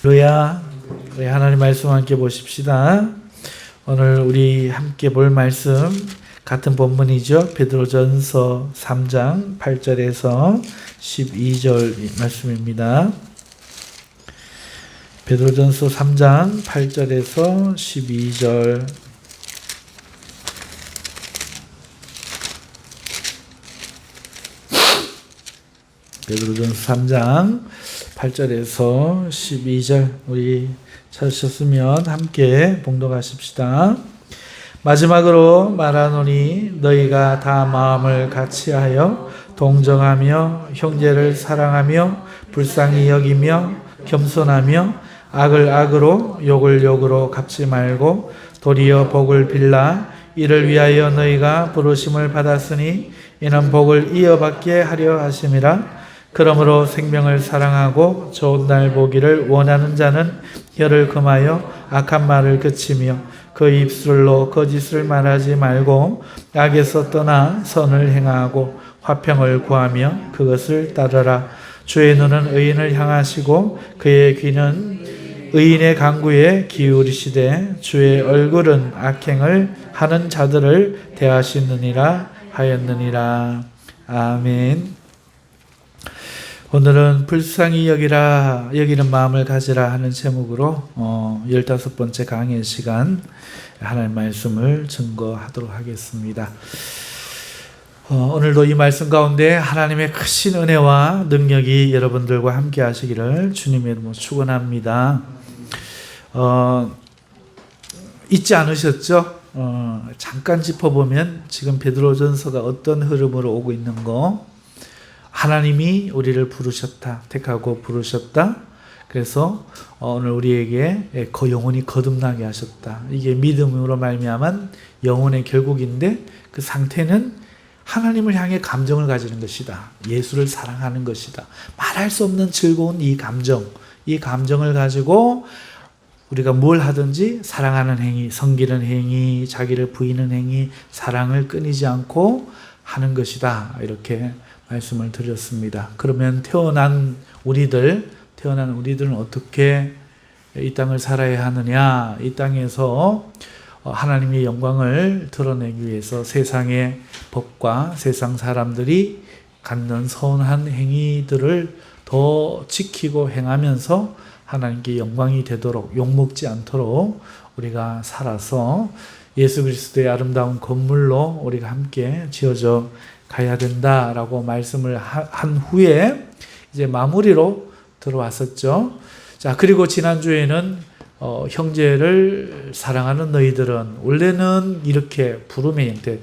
할렐루야. 우리 하나님 말씀 함께 보십시다. 오늘 우리 함께 볼 말씀 같은 본문이죠. 베드로전서 3장 8절에서 12절 말씀입니다. 베드로전서 3장 8절에서 12절. 베드로전서 3장 8절에서 12절 우리 찾으셨으면 함께 봉독하십시다. 마지막으로 말하노니 너희가 다 마음을 같이하여 동정하며 형제를 사랑하며 불쌍히 여기며 겸손하며 악을 악으로 욕을 욕으로 갚지 말고 도리어 복을 빌라. 이를 위하여 너희가 부르심을 받았으니 이는 복을 이어받게 하려 하심이라. 그러므로 생명을 사랑하고 좋은 날 보기를 원하는 자는 혀를 금하여 악한 말을 그치며 그 입술로 거짓을 말하지 말고 악에서 떠나 선을 행하고 화평을 구하며 그것을 따르라. 주의 눈은 의인을 향하시고 그의 귀는 의인의 간구에 기울이시되 주의 얼굴은 악행을 하는 자들을 대하시느니라 하였느니라. 아멘. 오늘은 불쌍히 여기는 마음을 가지라 하는 제목으로 15번째 강의 시간 하나님의 말씀을 증거하도록 하겠습니다. 오늘도 이 말씀 가운데 하나님의 크신 은혜와 능력이 여러분들과 함께 하시기를 주님의 이름으로 축원합니다. 잊지 않으셨죠? 잠깐 짚어보면 지금 베드로전서가 어떤 흐름으로 오고 있는 거, 하나님이 우리를 부르셨다, 택하고 부르셨다. 그래서 오늘 우리에게 영혼이 거듭나게 하셨다. 이게 믿음으로 말미암은 영혼의 결국인데 그 상태는 하나님을 향해 감정을 가지는 것이다. 예수를 사랑하는 것이다. 말할 수 없는 즐거운 이 감정을 가지고 우리가 뭘 하든지 사랑하는 행위, 섬기는 행위, 자기를 부이는 행위, 사랑을 끊이지 않고 하는 것이다. 이렇게 말씀을 드렸습니다. 그러면 태어난 우리들은 어떻게 이 땅을 살아야 하느냐? 이 땅에서 하나님의 영광을 드러내기 위해서 세상의 법과 세상 사람들이 갖는 선한 행위들을 더 지키고 행하면서 하나님께 영광이 되도록 욕먹지 않도록 우리가 살아서 예수 그리스도의 아름다운 건물로 우리가 함께 지어져 가야 된다라고 말씀을 한 후에 이제 마무리로 들어왔었죠. 자, 그리고 지난주에는 형제를 사랑하는 너희들은, 원래는 이렇게 부름의 형태,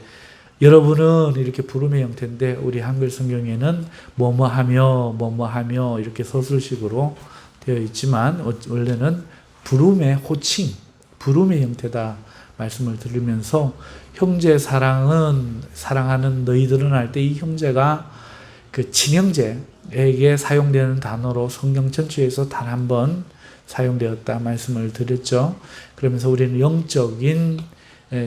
여러분은 이렇게 부름의 형태인데 우리 한글 성경에는 뭐뭐하며 이렇게 서술식으로 되어 있지만 원래는 부름의 호칭, 부름의 형태다 말씀을 드리면서 형제 사랑하는 너희들은 할 때 이 형제가 그 친형제에게 사용되는 단어로 성경 전체에서 단 한 번 사용되었다 말씀을 드렸죠. 그러면서 우리는 영적인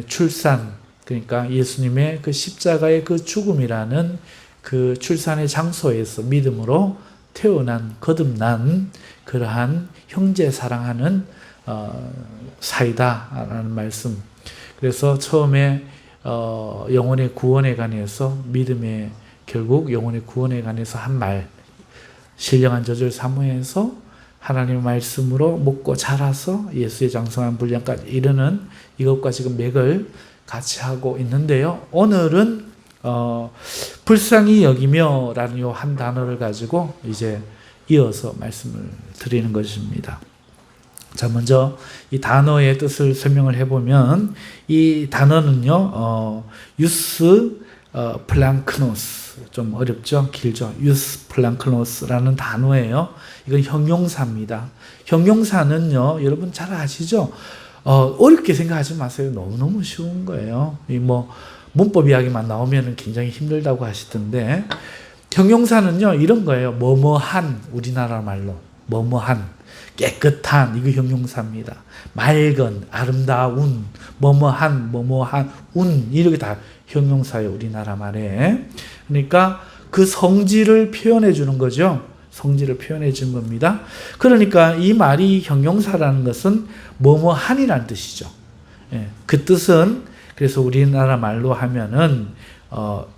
출산, 그러니까 예수님의 그 십자가의 그 죽음이라는 그 출산의 장소에서 믿음으로 태어난, 거듭난 그러한 형제 사랑하는 사이다라는 말씀. 그래서 처음에 영혼의 구원에 관해서 믿음의 결국 영혼의 구원에 관해서 한 말, 신령한 저절 사모해서 하나님의 말씀으로 먹고 자라서 예수의 장성한 분량까지 이르는 이것과 지금 맥을 같이 하고 있는데요. 오늘은 불쌍히 여기며 라는 요 한 단어를 가지고 이제 이어서 말씀을 드리는 것입니다. 자, 먼저 이 단어의 뜻을 설명을 해보면 이 단어는요, 유스 플랑크노스, 좀 어렵죠? 길죠? 유스 플랑크노스라는 단어예요. 이건 형용사입니다. 형용사는요, 여러분 잘 아시죠? 어렵게 생각하지 마세요. 너무너무 쉬운 거예요. 문법 이야기만 나오면 굉장히 힘들다고 하시던데, 형용사는요, 이런 거예요. 뭐뭐한, 우리나라 말로. 뭐뭐한, 깨끗한, 이거 형용사입니다. 맑은, 아름다운, 뭐뭐한, 운, 이렇게 다 형용사예요. 우리나라 말에. 그러니까 그 성질을 표현해 주는 거죠. 성질을 표현해 준 겁니다. 그러니까 이 말이 형용사라는 것은 뭐뭐한이라는 뜻이죠. 예, 그 뜻은 그래서 우리나라 말로 하면은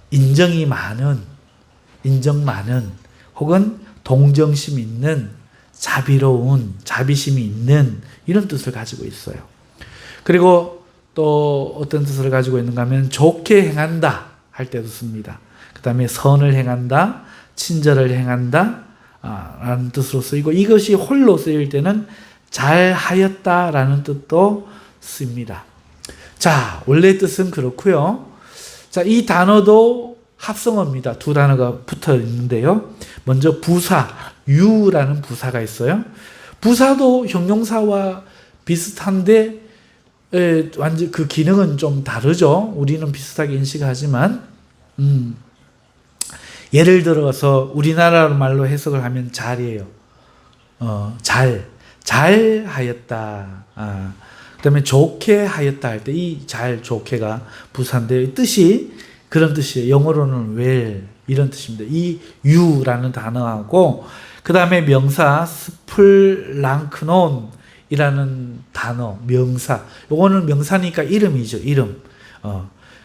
인정이 많은, 인정 많은, 혹은 동정심 있는, 자비로운, 자비심이 있는 이런 뜻을 가지고 있어요. 그리고 또 어떤 뜻을 가지고 있는가 하면 좋게 행한다 할 때도 씁니다. 그 다음에 선을 행한다, 친절을 행한다 라는 뜻으로 쓰이고, 이것이 홀로 쓰일 때는 잘하였다라는 뜻도 씁니다. 자, 원래 뜻은 그렇고요. 자, 이 단어도 합성어입니다. 두 단어가 붙어 있는데요. 먼저 부사, 유라는 부사가 있어요. 부사도 형용사와 비슷한데 완전 그 기능은 좀 다르죠. 우리는 비슷하게 인식하지만 예를 들어서 우리나라 말로 해석을 하면 잘이에요. 잘하였다. 그다음에 좋게 하였다 할 때 이 잘, 좋게가 부사인데 뜻이 그런 뜻이에요. 영어로는 well 이런 뜻입니다. 이 you라는 단어하고 그 다음에 명사 스플랑크논 이라는 단어, 명사. 요거는 명사니까 이름이죠. 이름.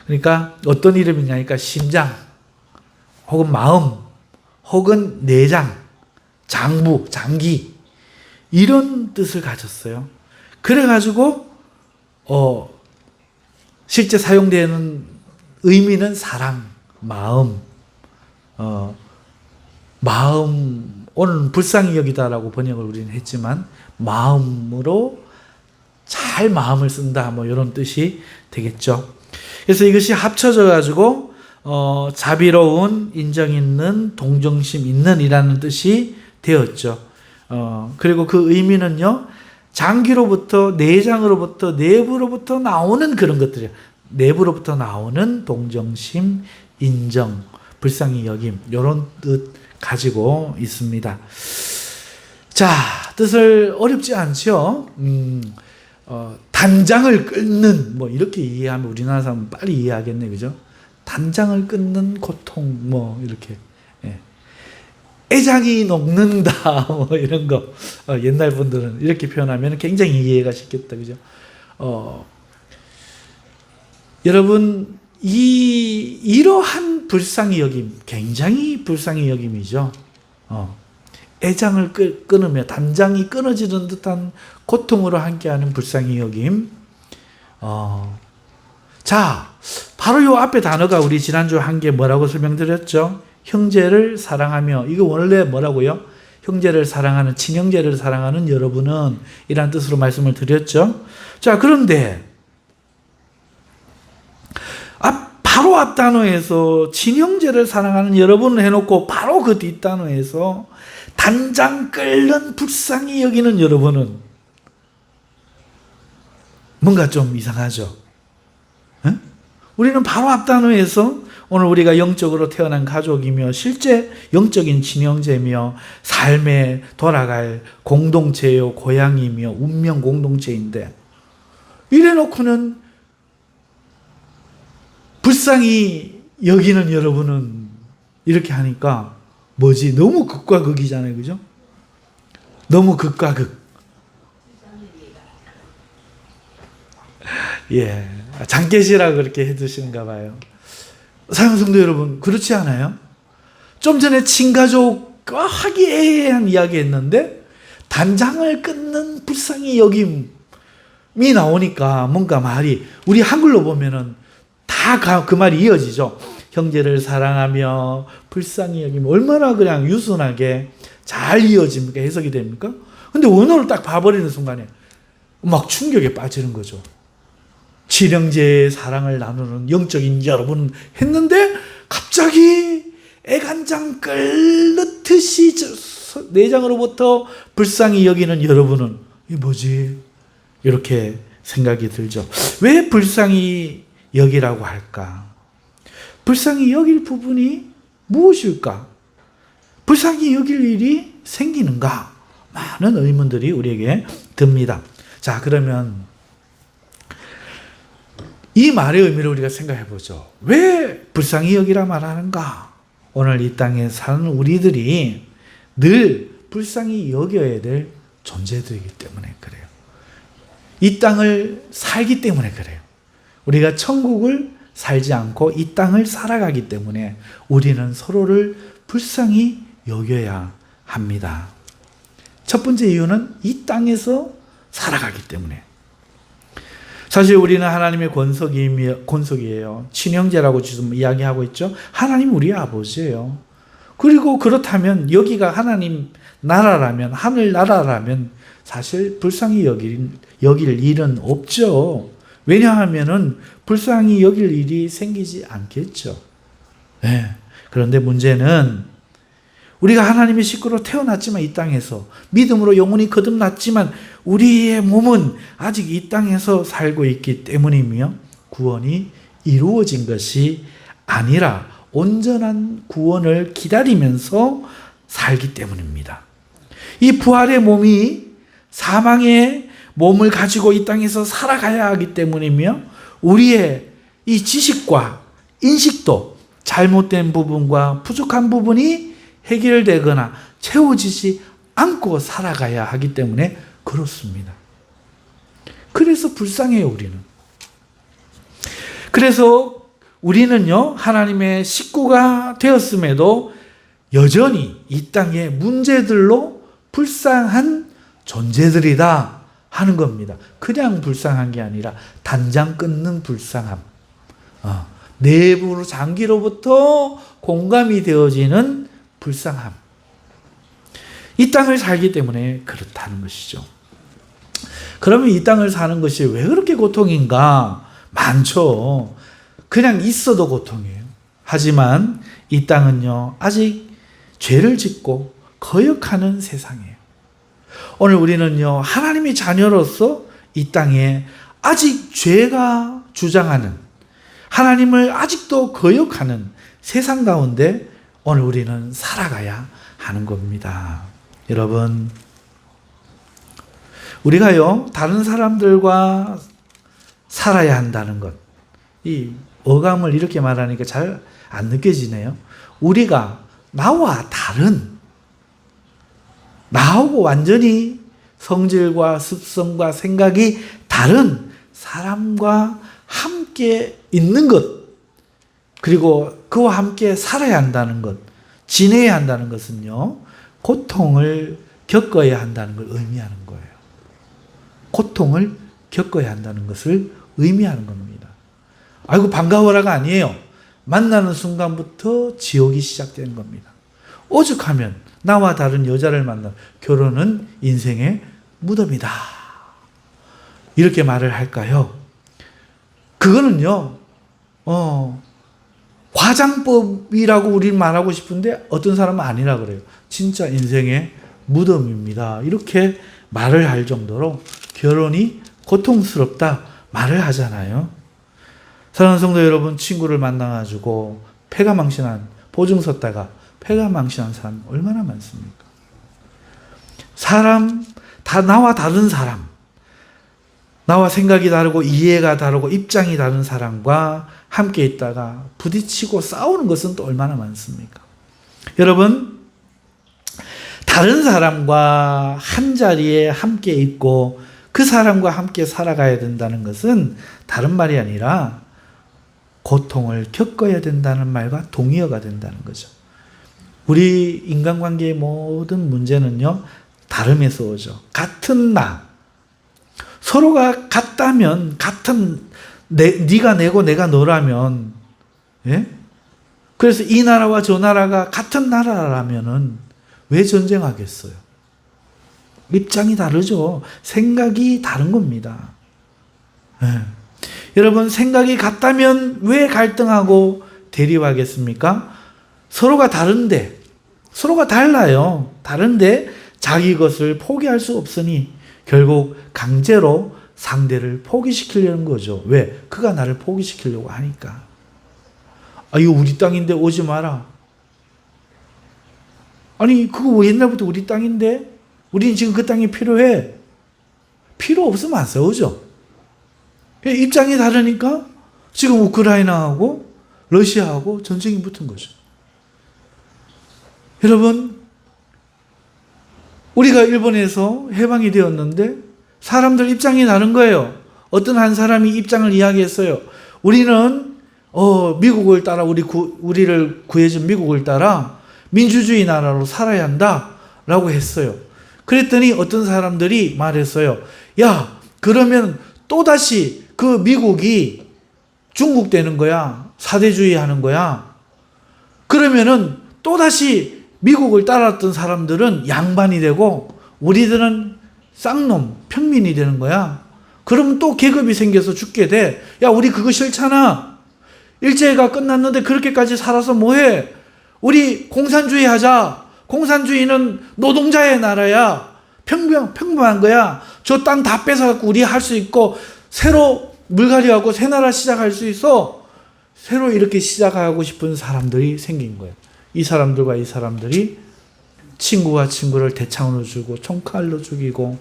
그러니까 어떤 이름이냐니까 심장, 혹은 마음, 혹은 내장, 장부, 장기 이런 뜻을 가졌어요. 그래가지고 실제 사용되는 의미는 사랑, 마음, 마음. 오늘 불쌍히 여기다라고 번역을 우리는 했지만 마음으로 잘 마음을 쓴다 뭐 이런 뜻이 되겠죠. 그래서 이것이 합쳐져 가지고 자비로운, 인정 있는, 동정심 있는 이라는 뜻이 되었죠. 그리고 그 의미는요, 장기로부터, 내장으로부터, 내부로부터 나오는 그런 것들이에요. 내부로부터 나오는 동정심, 인정, 불쌍히 여김 이런 뜻 가지고 있습니다. 자, 뜻을 어렵지 않죠. 단장을 끊는 뭐 이렇게 이해하면 우리나라 사람은 빨리 이해하겠네, 그죠? 단장을 끊는 고통 뭐 이렇게 애장이 녹는다 뭐 이런 거 옛날 분들은 이렇게 표현하면 굉장히 이해가 쉽겠다, 그죠? 여러분 이러한 불쌍히 여김 굉장히 불쌍히 여김이죠. 애장을 끊으며 단장이 끊어지는 듯한 고통으로 함께하는 불쌍히 여김. 자, 바로 요 앞에 단어가 우리 지난주 한 게 뭐라고 설명드렸죠? 형제를 사랑하며. 이거 원래 뭐라고요? 형제를 사랑하는, 친형제를 사랑하는 여러분은 이란 뜻으로 말씀을 드렸죠. 자, 그런데 바로 앞 단어에서 친형제를 사랑하는 여러분을 해놓고 바로 그 뒷 단어에서 단장 끓는 불쌍히 여기는 여러분은 뭔가 좀 이상하죠. 에? 우리는 바로 앞 단어에서 오늘 우리가 영적으로 태어난 가족이며 실제 영적인 친형제며 삶에 돌아갈 공동체요, 고향이며 운명 공동체인데 이래놓고는 불쌍히 여기는 여러분은 이렇게 하니까 뭐지? 너무 극과 극이잖아요, 그죠? 너무 극과 극. 예, 장깨지라 그렇게 해두시는가 봐요. 사랑하는 성도 여러분, 그렇지 않아요? 좀 전에 친가족과 화기애애한 이야기 했는데 단장을 끊는 불쌍히 여김이 나오니까 뭔가 말이 우리 한글로 보면은 다 그 말이 이어지죠. 형제를 사랑하며 불쌍히 여기면 얼마나 그냥 유순하게 잘 이어집니까? 해석이 됩니까? 근데 원어를 딱 봐버리는 순간에 막 충격에 빠지는 거죠. 친형제의 사랑을 나누는 영적인 여러분 했는데 갑자기 애간장 끓듯이 내장으로부터 불쌍히 여기는 여러분은 이게 뭐지? 이렇게 생각이 들죠. 왜 불쌍히 여기라고 할까? 불쌍히 여길 부분이 무엇일까? 불쌍히 여길 일이 생기는가? 많은 의문들이 우리에게 듭니다. 자, 그러면 이 말의 의미를 우리가 생각해 보죠. 왜 불쌍히 여기라 말하는가? 오늘 이 땅에 사는 우리들이 늘 불쌍히 여겨야 될 존재들이기 때문에 그래요. 이 땅을 살기 때문에 그래요. 우리가 천국을 살지 않고 이 땅을 살아가기 때문에 우리는 서로를 불쌍히 여겨야 합니다. 첫 번째 이유는 이 땅에서 살아가기 때문에. 사실 우리는 하나님의 권속이에요. 친형제라고 지금 이야기하고 있죠. 하나님 우리 아버지예요. 그리고 그렇다면 여기가 하나님 나라라면, 하늘나라라면 사실 불쌍히 여길 일은 없죠. 왜냐하면은 불쌍히 여길 일이 생기지 않겠죠. 네. 그런데 문제는 우리가 하나님의 식구로 태어났지만 이 땅에서 믿음으로 영혼이 거듭났지만 우리의 몸은 아직 이 땅에서 살고 있기 때문이며 구원이 이루어진 것이 아니라 온전한 구원을 기다리면서 살기 때문입니다. 이 부활의 몸이 사망의 몸을 가지고 이 땅에서 살아가야 하기 때문이며 우리의 이 지식과 인식도 잘못된 부분과 부족한 부분이 해결되거나 채워지지 않고 살아가야 하기 때문에 그렇습니다. 그래서 불쌍해요, 우리는. 그래서 우리는요, 하나님의 식구가 되었음에도 여전히 이 땅의 문제들로 불쌍한 존재들이다 하는 겁니다. 그냥 불쌍한 게 아니라 단장 끊는 불쌍함. 내부 장기로부터 공감이 되어지는 불쌍함. 이 땅을 살기 때문에 그렇다는 것이죠. 그러면 이 땅을 사는 것이 왜 그렇게 고통인가? 많죠. 그냥 있어도 고통이에요. 하지만 이 땅은요, 아직 죄를 짓고 거역하는 세상이에요. 오늘 우리는요, 하나님의 자녀로서 이 땅에 아직 죄가 주장하는, 하나님을 아직도 거역하는 세상 가운데 오늘 우리는 살아가야 하는 겁니다. 여러분, 우리가요, 다른 사람들과 살아야 한다는 것, 이 어감을 이렇게 말하니까 잘 안 느껴지네요. 우리가 나와 다른, 나하고 완전히 성질과 습성과 생각이 다른 사람과 함께 있는 것, 그리고 그와 함께 살아야 한다는 것, 지내야 한다는 것은요, 고통을 겪어야 한다는 걸 의미하는 거예요. 고통을 겪어야 한다는 것을 의미하는 겁니다. 아이고 반가워라가 아니에요. 만나는 순간부터 지옥이 시작되는 겁니다. 오죽하면 나와 다른 여자를 만나 결혼은 인생의 무덤이다, 이렇게 말을 할까요? 그거는요, 화장법이라고 우리는 말하고 싶은데 어떤 사람은 아니라 그래요. 진짜 인생의 무덤입니다, 이렇게 말을 할 정도로 결혼이 고통스럽다 말을 하잖아요. 사랑하는 성도 여러분, 친구를 만나가지고 폐가 망신한, 보증 섰다가 폐가 망신한 사람 얼마나 많습니까? 사람, 다 나와 다른 사람, 나와 생각이 다르고 이해가 다르고 입장이 다른 사람과 함께 있다가 부딪히고 싸우는 것은 또 얼마나 많습니까? 여러분, 다른 사람과 한 자리에 함께 있고 그 사람과 함께 살아가야 된다는 것은 다른 말이 아니라 고통을 겪어야 된다는 말과 동의어가 된다는 거죠. 우리 인간관계의 모든 문제는요, 다름에서 오죠. 같은 나, 서로가 같다면, 같은 네가 내고 내가 너라면, 예? 그래서 이 나라와 저 나라가 같은 나라라면은 왜 전쟁하겠어요? 입장이 다르죠. 생각이 다른 겁니다. 예. 여러분, 생각이 같다면 왜 갈등하고 대립하겠습니까? 서로가 다른데, 서로가 달라요. 다른데 자기 것을 포기할 수 없으니 결국 강제로 상대를 포기시키려는 거죠. 왜? 그가 나를 포기시키려고 하니까. 아, 이거 우리 땅인데 오지 마라. 아니, 그거 옛날부터 우리 땅인데? 우리는 지금 그 땅이 필요해. 필요 없으면 안 싸우죠. 입장이 다르니까 지금 우크라이나하고 러시아하고 전쟁이 붙은 거죠. 여러분, 우리가 일본에서 해방이 되었는데 사람들 입장이 다른 거예요. 어떤 한 사람이 입장을 이야기했어요. 우리는 미국을 따라 우리를 구해준 미국을 따라 민주주의 나라로 살아야 한다라고 했어요. 그랬더니 어떤 사람들이 말했어요. 야, 그러면 또다시 그 미국이 중국 되는 거야. 사대주의 하는 거야. 그러면은 또다시 미국을 따랐던 사람들은 양반이 되고 우리들은 쌍놈, 평민이 되는 거야. 그러면 또 계급이 생겨서 죽게 돼. 야, 우리 그거 싫잖아. 일제가 끝났는데 그렇게까지 살아서 뭐해? 우리 공산주의 하자. 공산주의는 노동자의 나라야. 평범한 거야. 저 땅 다 뺏어갖고 우리 할 수 있고 새로 물갈이하고 새 나라 시작할 수 있어. 새로 이렇게 시작하고 싶은 사람들이 생긴 거예요. 이 사람들과 이 사람들이 친구와 친구를 대창으로 죽이고 총칼로 죽이고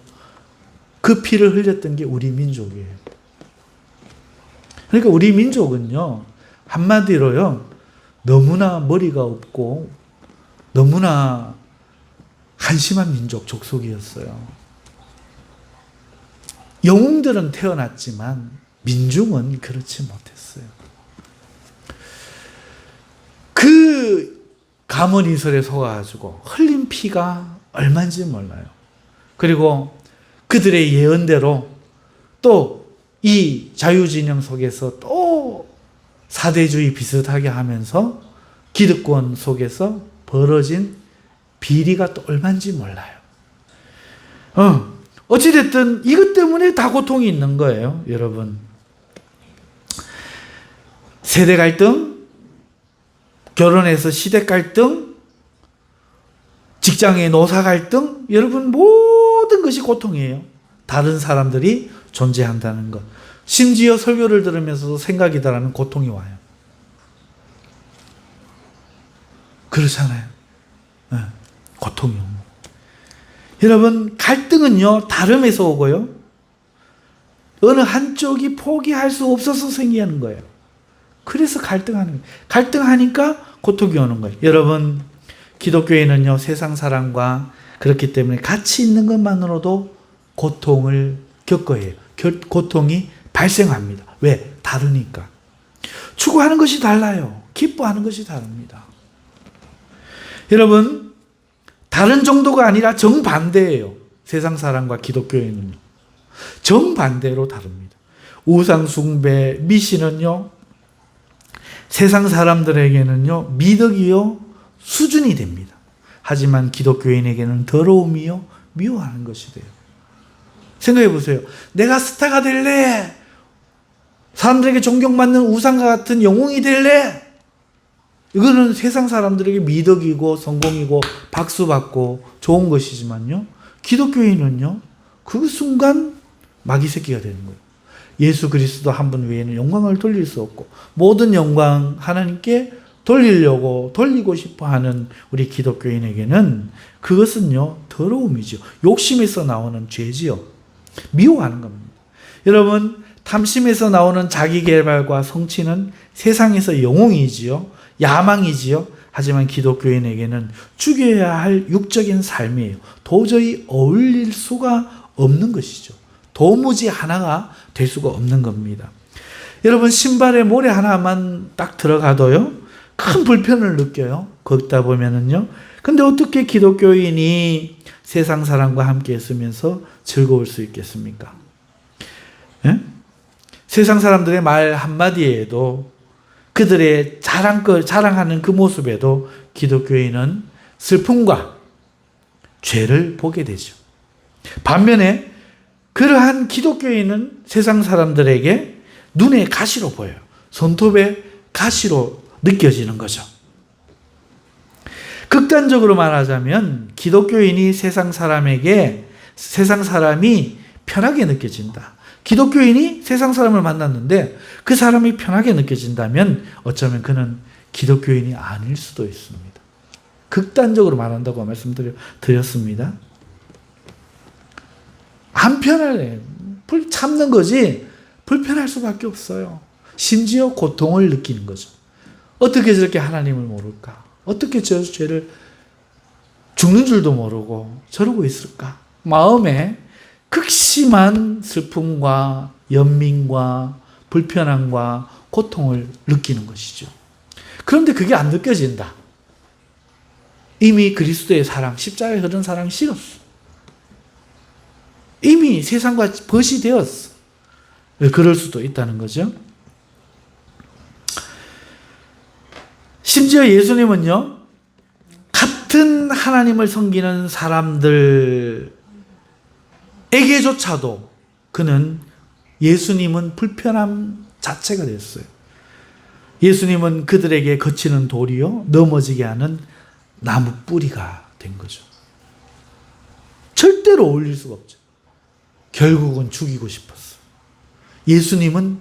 그 피를 흘렸던 게 우리 민족이에요. 그러니까 우리 민족은요, 한마디로요, 너무나 머리가 없고 너무나 한심한 민족, 족속이었어요. 영웅들은 태어났지만 민중은 그렇지 못했어요. 그 가문이설에 속아가지고 흘린 피가 얼마인지 몰라요. 그리고 그들의 예언대로 또 이 자유진영 속에서 또 사대주의 비슷하게 하면서 기득권 속에서 벌어진 비리가 또 얼마인지 몰라요. 어찌됐든 이것 때문에 다 고통이 있는 거예요, 여러분. 세대 갈등, 결혼해서 시댁 갈등, 직장의 노사 갈등, 여러분 모든 것이 고통이에요. 다른 사람들이 존재한다는 것. 심지어 설교를 들으면서도 생각이 다라는 고통이 와요. 그렇잖아요. 네, 고통이 옵니다. 여러분, 갈등은요, 다름에서 오고요. 어느 한쪽이 포기할 수 없어서 생기는 거예요. 그래서 갈등하는 거예요. 갈등하니까 고통이 오는 거예요. 여러분, 기독교인은요, 세상 사람과 그렇기 때문에 같이 있는 것만으로도 고통을 겪어야 해요. 고통이 발생합니다. 왜? 다르니까. 추구하는 것이 달라요. 기뻐하는 것이 다릅니다. 여러분, 다른 정도가 아니라 정반대예요. 세상 사람과 기독교인은요. 정반대로 다릅니다. 우상숭배, 미신은요, 세상 사람들에게는요, 미덕이요, 수준이 됩니다. 하지만 기독교인에게는 더러움이요, 미워하는 것이 돼요. 생각해 보세요. 내가 스타가 될래? 사람들에게 존경받는 우상과 같은 영웅이 될래? 이거는 세상 사람들에게 미덕이고 성공이고 박수 받고 좋은 것이지만요. 기독교인은요. 그 순간 마귀 새끼가 되는 거예요. 예수 그리스도 한 분 외에는 영광을 돌릴 수 없고 모든 영광 하나님께 돌리고 싶어 하는 우리 기독교인에게는 그것은요. 더러움이죠. 욕심에서 나오는 죄지요. 미워하는 겁니다. 여러분, 탐심에서 나오는 자기개발과 성취는 세상에서 영웅이지요. 야망이지요. 하지만 기독교인에게는 죽여야 할 육적인 삶이에요. 도저히 어울릴 수가 없는 것이죠. 도무지 하나가 될 수가 없는 겁니다. 여러분, 신발에 모래 하나만 딱 들어가도요, 큰 불편을 느껴요. 걷다 보면은요. 근데 어떻게 기독교인이 세상 사람과 함께 있으면서 즐거울 수 있겠습니까? 예? 세상 사람들의 말 한마디에도 그들의 자랑하는 그 모습에도 기독교인은 슬픔과 죄를 보게 되죠. 반면에 그러한 기독교인은 세상 사람들에게 눈에 가시로 보여요. 손톱에 가시로 느껴지는 거죠. 극단적으로 말하자면 기독교인이 세상 사람이 편하게 느껴진다. 기독교인이 세상 사람을 만났는데 그 사람이 편하게 느껴진다면 어쩌면 그는 기독교인이 아닐 수도 있습니다. 극단적으로 말한다고 말씀드렸습니다. 안 편하네. 참는 거지 불편할 수밖에 없어요. 심지어 고통을 느끼는 거죠. 어떻게 저렇게 하나님을 모를까? 어떻게 저 죄를 죽는 줄도 모르고 저러고 있을까? 마음에 극심한 슬픔과 연민과 불편함과 고통을 느끼는 것이죠. 그런데 그게 안 느껴진다. 이미 그리스도의 사랑, 십자가에 흐른 사랑이 식었어. 이미 세상과 벗이 되었어. 그럴 수도 있다는 거죠. 심지어 예수님은요, 같은 하나님을 섬기는 사람들에게조차도 그는 예수님은 불편함 자체가 됐어요. 예수님은 그들에게 거치는 돌이요, 넘어지게 하는 나무 뿌리가 된 거죠. 절대로 어울릴 수가 없죠. 결국은 죽이고 싶었어. 예수님은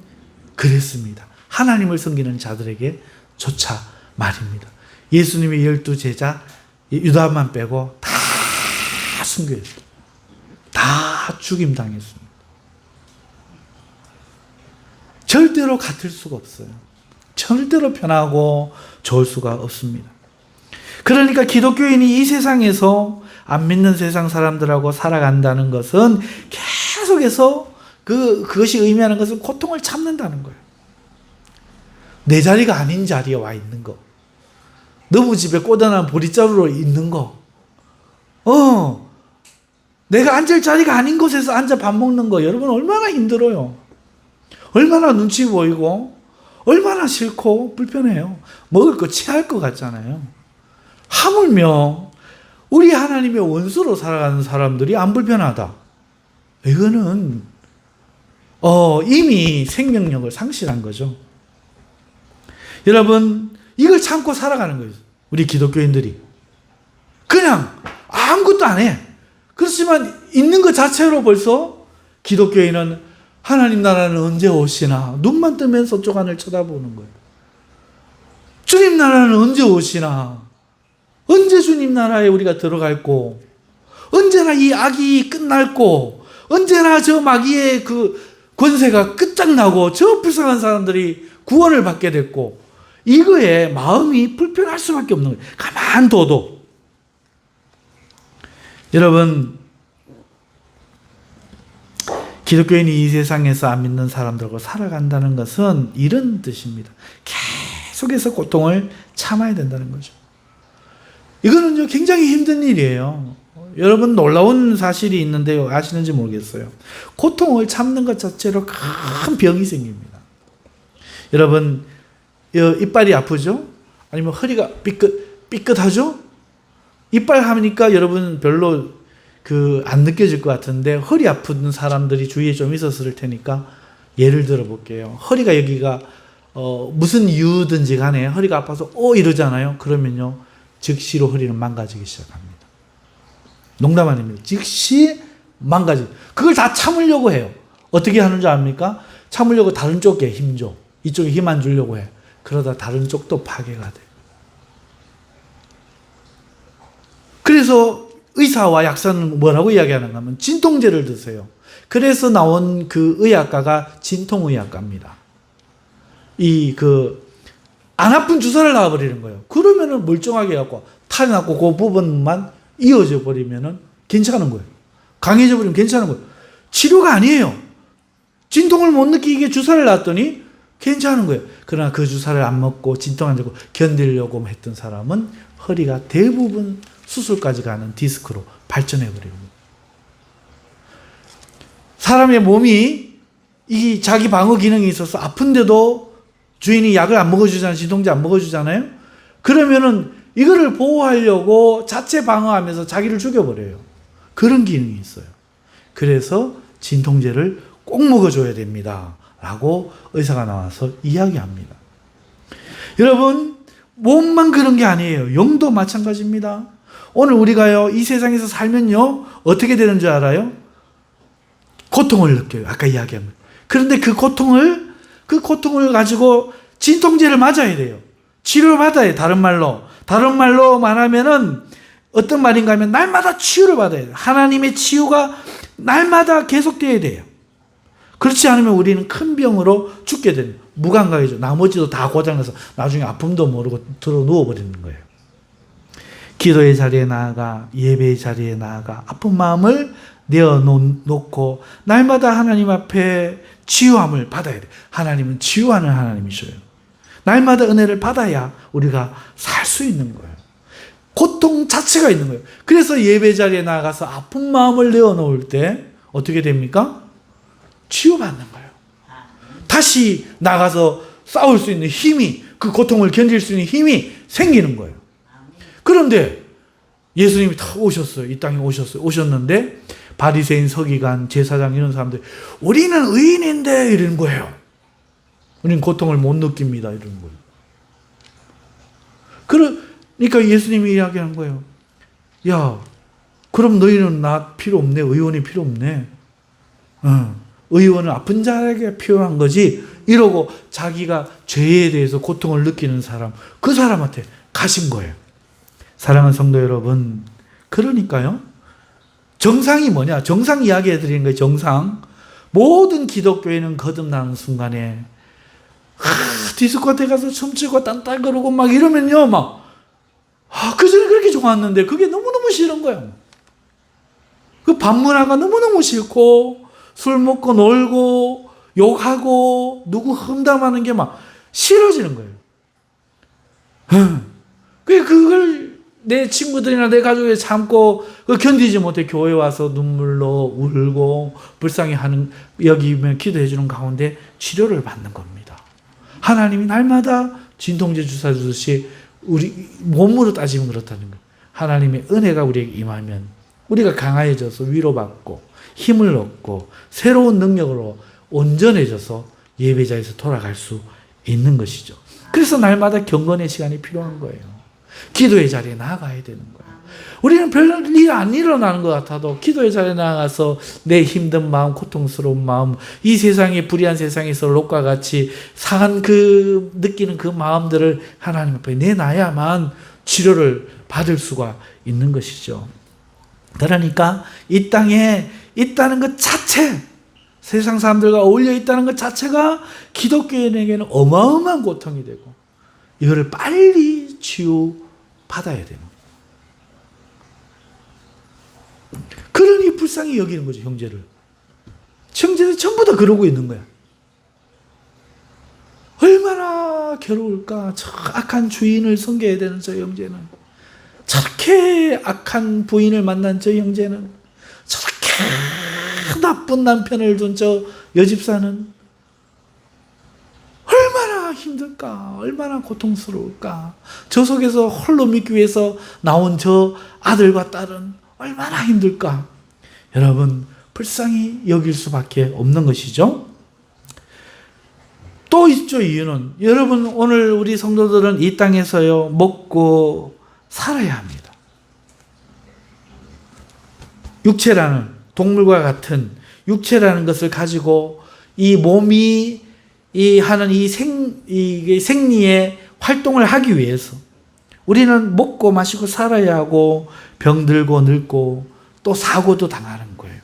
그랬습니다. 하나님을 섬기는 자들에게 조차 말입니다. 예수님의 12제자 유다만 빼고 다 순교했어요. 다 죽임당했습니다. 절대로 같을 수가 없어요. 절대로 편하고 좋을 수가 없습니다. 그러니까 기독교인이 이 세상에서 안 믿는 세상 사람들하고 살아간다는 것은 계속해서 그것이 의미하는 것은 고통을 참는다는 거예요. 내 자리가 아닌 자리에 와 있는 거. 너무 집에 꼬다난 보릿자루로 있는 거. 내가 앉을 자리가 아닌 곳에서 앉아 밥 먹는 거. 여러분 얼마나 힘들어요. 얼마나 눈치 보이고 얼마나 싫고 불편해요. 먹을 거 취할 것 같잖아요. 하물며 우리 하나님의 원수로 살아가는 사람들이 안 불편하다. 이거는 이미 생명력을 상실한 거죠. 여러분, 이걸 참고 살아가는 거예요. 우리 기독교인들이. 그냥 아무것도 안 해. 그렇지만 있는 것 자체로 벌써 기독교인은 하나님 나라는 언제 오시나 눈만 뜨면서 쪽 안을 쳐다보는 거예요. 주님 나라는 언제 오시나, 언제 주님 나라에 우리가 들어갈고, 언제나 이 악이 끝날고, 언제나 저 마귀의 그 권세가 끝장나고 저 불쌍한 사람들이 구원을 받게 됐고, 이거에 마음이 불편할 수밖에 없는 거예요. 가만둬도. 여러분, 기독교인이 이 세상에서 안 믿는 사람들하고 살아간다는 것은 이런 뜻입니다. 계속해서 고통을 참아야 된다는 거죠. 이거는 굉장히 힘든 일이에요. 여러분, 놀라운 사실이 있는데요. 아시는지 모르겠어요. 고통을 참는 것 자체로 큰 병이 생깁니다. 여러분, 이빨이 아프죠? 아니면 허리가 삐끗하죠? 이빨 하니까 여러분 별로 안 느껴질 것 같은데, 허리 아픈 사람들이 주위에 좀 있었을 테니까 예를 들어 볼게요. 허리가 여기가 무슨 이유든지 간에 허리가 아파서 이러잖아요. 그러면요, 즉시로 허리는 망가지기 시작합니다. 농담 아닙니다. 즉시 그걸 다 참으려고 해요. 어떻게 하는 줄 압니까? 참으려고 다른 쪽에 힘 줘. 이쪽에 힘 안 주려고 해. 그러다 다른 쪽도 파괴가 돼. 그래서 의사와 약사는 뭐라고 이야기하는가 하면 진통제를 드세요. 그래서 나온 그 의학과가 진통의학과입니다. 안 아픈 주사를 놔버리는 거예요. 그러면은 멀쩡하게 해갖고 탈이 났고 그 부분만 이어져 버리면은 괜찮은 거예요. 강해져 버리면 괜찮은 거예요. 치료가 아니에요. 진통을 못 느끼게 주사를 놨더니 괜찮은 거예요. 그러나 그 주사를 안 먹고 진통 안 들고 견디려고 했던 사람은 허리가 대부분 수술까지 가는 디스크로 발전해 버립니다. 사람의 몸이 이 자기 방어 기능이 있어서 아픈데도 주인이 약을 안 먹어주잖아요. 진통제 안 먹어주잖아요. 그러면은 이거를 보호하려고 자체 방어하면서 자기를 죽여버려요. 그런 기능이 있어요. 그래서 진통제를 꼭 먹어줘야 됩니다. 라고 의사가 나와서 이야기합니다. 여러분, 몸만 그런 게 아니에요. 영도 마찬가지입니다. 오늘 우리가요, 이 세상에서 살면요, 어떻게 되는 줄 알아요? 고통을 느껴요. 아까 이야기한. 그런데 그 고통을 가지고 진통제를 맞아야 돼요. 치료를 받아야 돼요. 다른 말로 말하면은 어떤 말인가 하면 날마다 치유를 받아야 돼요. 하나님의 치유가 날마다 계속돼야 돼요. 그렇지 않으면 우리는 큰 병으로 죽게 됩니다. 무감각이죠. 나머지도 다 고장나서 나중에 아픔도 모르고 들어 누워버리는 거예요. 기도의 자리에 나아가 예배의 자리에 나아가 아픈 마음을 내어놓고 날마다 하나님 앞에 치유함을 받아야 돼. 하나님은 치유하는 하나님이셔요. 날마다 은혜를 받아야 우리가 살 수 있는 거예요. 고통 자체가 있는 거예요. 그래서 예배 자리에 나가서 아픈 마음을 내어놓을 때 어떻게 됩니까? 치유받는 거예요. 다시 나가서 싸울 수 있는 힘이, 그 고통을 견딜 수 있는 힘이 생기는 거예요. 그런데 예수님이 다 오셨어요. 이 땅에 오셨어요. 오셨는데 바리새인, 서기관, 제사장 이런 사람들, 우리는 의인인데 이러는 거예요. 우리는 고통을 못 느낍니다. 이러는 거예요. 그러니까 예수님이 이야기하는 거예요. 야, 그럼 너희는 나 필요 없네. 의원이 필요 없네. 의원은 아픈 자에게 필요한 거지. 이러고 자기가 죄에 대해서 고통을 느끼는 사람, 그 사람한테 가신 거예요. 사랑하는 성도 여러분, 그러니까요. 정상이 뭐냐? 정상 이야기해 드리는 거예요. 정상. 모든 기독교인은 거듭나는 순간에 디스코테에 가서 춤추고 딴딴거리고 막 이러면요, 그전에 그렇게 좋았는데 그게 너무너무 싫은 거예요. 그 밤문화가 너무너무 싫고 술 먹고 놀고 욕하고 누구 험담하는 게 막 싫어지는 거예요. 그걸 내 친구들이나 내 가족이 참고 견디지 못해 교회 와서 눈물로 울고 불쌍히 여기면 기도해 주는 가운데 치료를 받는 겁니다. 하나님이 날마다 진통제 주사 주듯이 우리 몸으로 따지면 그렇다는 거예요. 하나님의 은혜가 우리에게 임하면 우리가 강해져서 위로받고 힘을 얻고 새로운 능력으로 온전해져서 예배자에서 돌아갈 수 있는 것이죠. 그래서 날마다 경건의 시간이 필요한 거예요. 기도의 자리에 나아가야 되는 거예요. 우리는 별일이 안 일어나는 것 같아도 기도의 자리에 나가서 내 힘든 마음, 고통스러운 마음, 이 세상의 불의한 세상에서 롯과 같이 상한 느끼는 그 마음들을 하나님 앞에 내놔야만 치료를 받을 수가 있는 것이죠. 그러니까 이 땅에 있다는 것 자체, 세상 사람들과 어울려 있다는 것 자체가 기독교인에게는 어마어마한 고통이 되고 이거를 빨리 치유받아야 되는 거예요. 그러니 불쌍히 여기는 거죠, 형제를. 형제들 전부 다 그러고 있는 거야. 얼마나 괴로울까. 저 악한 주인을 섬겨야 되는 저 형제는, 저렇게 악한 부인을 만난 저 형제는, 저렇게 나쁜 남편을 둔 저 여집사는 얼마나 힘들까, 얼마나 고통스러울까. 저 속에서 홀로 믿기 위해서 나온 저 아들과 딸은 얼마나 힘들까. 여러분, 불쌍히 여길 수밖에 없는 것이죠. 또 있죠, 이유는. 여러분, 오늘 우리 성도들은 이 땅에서요, 먹고 살아야 합니다. 육체라는, 동물과 같은 육체라는 것을 가지고 이 몸이 하는 이 생리의 활동을 하기 위해서 우리는 먹고 마시고 살아야 하고 병들고 늙고 또 사고도 당하는 거예요.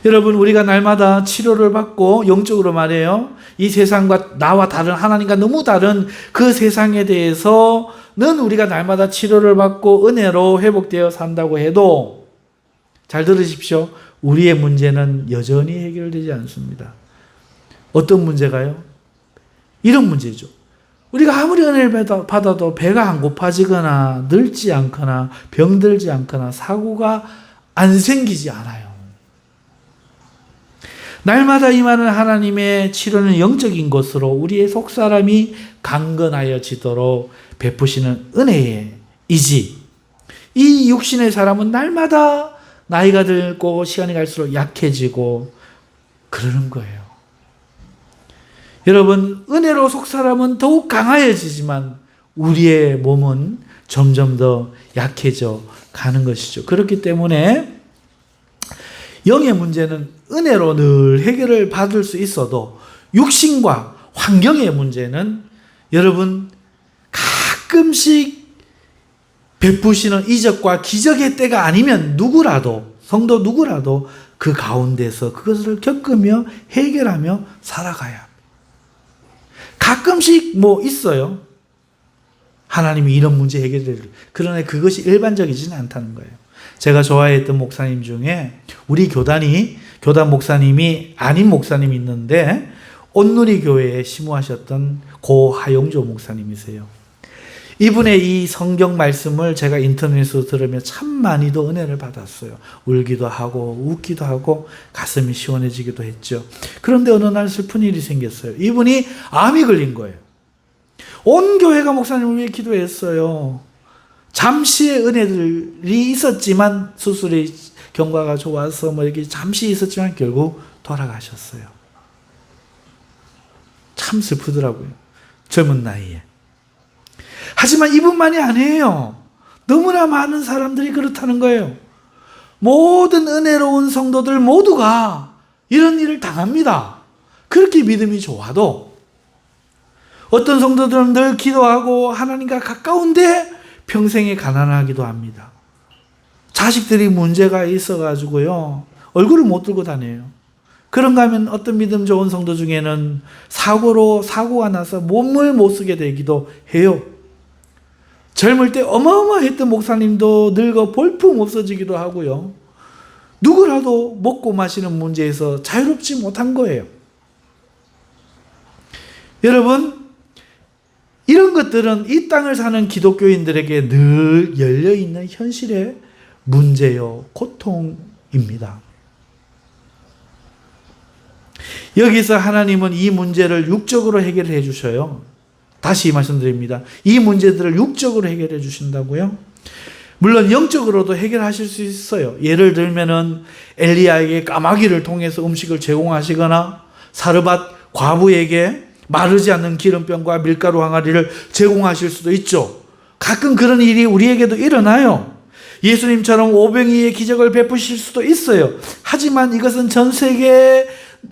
여러분, 우리가 날마다 치료를 받고 영적으로 말해요. 이 세상과 나와 다른, 하나님과 너무 다른 그 세상에 대해서는 우리가 날마다 치료를 받고 은혜로 회복되어 산다고 해도 잘 들으십시오. 우리의 문제는 여전히 해결되지 않습니다. 어떤 문제가요? 이런 문제죠. 우리가 아무리 은혜를 받아도 배가 안 고파지거나 늙지 않거나 병들지 않거나 사고가 안 생기지 않아요. 날마다 임하는 하나님의 치료는 영적인 것으로 우리의 속사람이 강건하여지도록 베푸시는 은혜이지, 이 육신의 사람은 날마다 나이가 들고 시간이 갈수록 약해지고 그러는 거예요. 여러분, 은혜로 속사람은 더욱 강하여지지만 우리의 몸은 점점 더 약해져 가는 것이죠. 그렇기 때문에 영의 문제는 은혜로 늘 해결을 받을 수 있어도 육신과 환경의 문제는 여러분 가끔씩 베푸시는 이적과 기적의 때가 아니면 누구라도, 성도 누구라도 그 가운데서 그것을 겪으며 해결하며 살아가야 합니다. 가끔씩 있어요. 하나님이 이런 문제 해결을. 그러나 그것이 일반적이지는 않다는 거예요. 제가 좋아했던 목사님 중에 우리 교단 목사님이 아닌 목사님이 있는데 온누리 교회에 심우하셨던 고하용조 목사님이세요. 이분의 이 성경 말씀을 제가 인터넷에서 들으며 참 많이도 은혜를 받았어요. 울기도 하고 웃기도 하고 가슴이 시원해지기도 했죠. 그런데 어느 날 슬픈 일이 생겼어요. 이분이 암이 걸린 거예요. 온 교회가 목사님을 위해 기도했어요. 잠시의 은혜들이 있었지만 수술의 경과가 좋아서 뭐 이렇게 잠시 있었지만 결국 돌아가셨어요. 참 슬프더라고요. 젊은 나이에. 하지만 이분만이 아니에요. 너무나 많은 사람들이 그렇다는 거예요. 모든 은혜로운 성도들 모두가 이런 일을 당합니다. 그렇게 믿음이 좋아도 어떤 성도들은 늘 기도하고 하나님과 가까운데 평생에 가난하기도 합니다. 자식들이 문제가 있어가지고요, 얼굴을 못 들고 다녀요. 그런가 하면 어떤 믿음 좋은 성도 중에는 사고가 나서 몸을 못 쓰게 되기도 해요. 젊을 때 어마어마했던 목사님도 늙어 볼품 없어지기도 하고요. 누구라도 먹고 마시는 문제에서 자유롭지 못한 거예요. 여러분, 이런 것들은 이 땅을 사는 기독교인들에게 늘 열려있는 현실의 문제요, 고통입니다. 여기서 하나님은 이 문제를 육적으로 해결해 주셔요. 다시 말씀드립니다. 이 문제들을 육적으로 해결해 주신다고요? 물론 영적으로도 해결하실 수 있어요. 예를 들면은 엘리야에게 까마귀를 통해서 음식을 제공하시거나 사르밧 과부에게 마르지 않는 기름병과 밀가루 항아리를 제공하실 수도 있죠. 가끔 그런 일이 우리에게도 일어나요. 예수님처럼 오병이의 기적을 베푸실 수도 있어요. 하지만 이것은 전 세계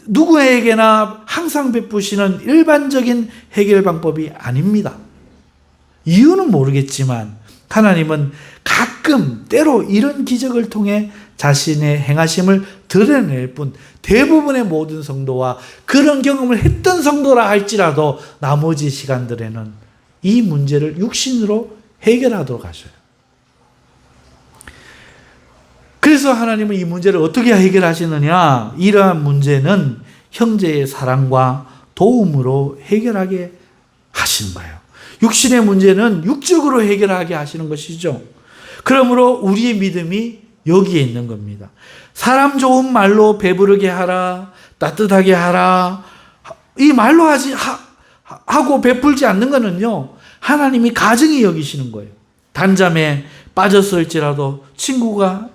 누구에게나 항상 베푸시는 일반적인 해결 방법이 아닙니다. 이유는 모르겠지만 하나님은 가끔 때로 이런 기적을 통해 자신의 행하심을 드러낼 뿐, 대부분의 모든 성도와 그런 경험을 했던 성도라 할지라도 나머지 시간들에는 이 문제를 육신으로 해결하도록 하셔요. 그래서 하나님은 이 문제를 어떻게 해결하시느냐? 이러한 문제는 형제의 사랑과 도움으로 해결하게 하시는 거예요. 육신의 문제는 육적으로 해결하게 하시는 것이죠. 그러므로 우리의 믿음이 여기에 있는 겁니다. 사람 좋은 말로 배부르게 하라, 따뜻하게 하라, 이 말로 하고 베풀지 않는 것은요, 하나님이 가증히 여기시는 거예요. 단잠에 빠졌을지라도 친구가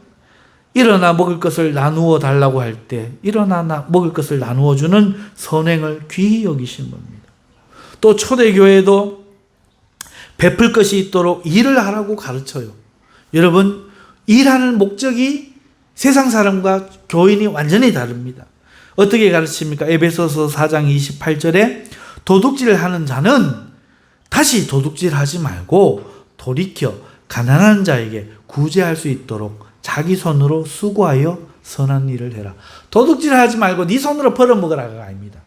일어나 먹을 것을 나누어 달라고 할 때 일어나 먹을 것을 나누어 주는 선행을 귀히 여기시는 겁니다. 또 초대교회도 베풀 것이 있도록 일을 하라고 가르쳐요. 여러분, 일하는 목적이 세상 사람과 교인이 완전히 다릅니다. 어떻게 가르칩니까? 에베소서 4장 28절에 도둑질을 하는 자는 다시 도둑질하지 말고 돌이켜 가난한 자에게 구제할 수 있도록 자기 손으로 수고하여 선한 일을 해라. 도둑질하지 말고 네 손으로 벌어먹으라가 아닙니다.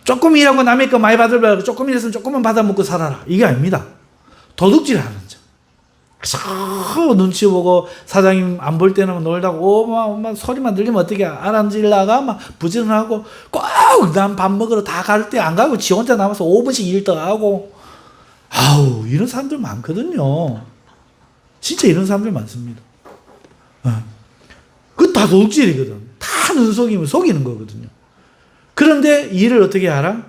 조금 일하고 남의 거 많이 받으려고 조금 일했으면 조금만 받아먹고 살아라. 이게 아닙니다. 도둑질하는 자. 눈치 보고 사장님 안 볼 때는 놀다고 엄마 소리만 들리면 어떻게 알아질라가 막 부지런하고 꼭 난 밥 먹으러 다 갈 때 안 가고 지 혼자 남아서 5분씩 일 더 하고, 아우, 이런 사람들 많거든요. 진짜 이런 사람들 많습니다. 그거 다 도둑질이거든. 다 눈속임을 속이는 거거든요. 그런데 일을 어떻게 하라?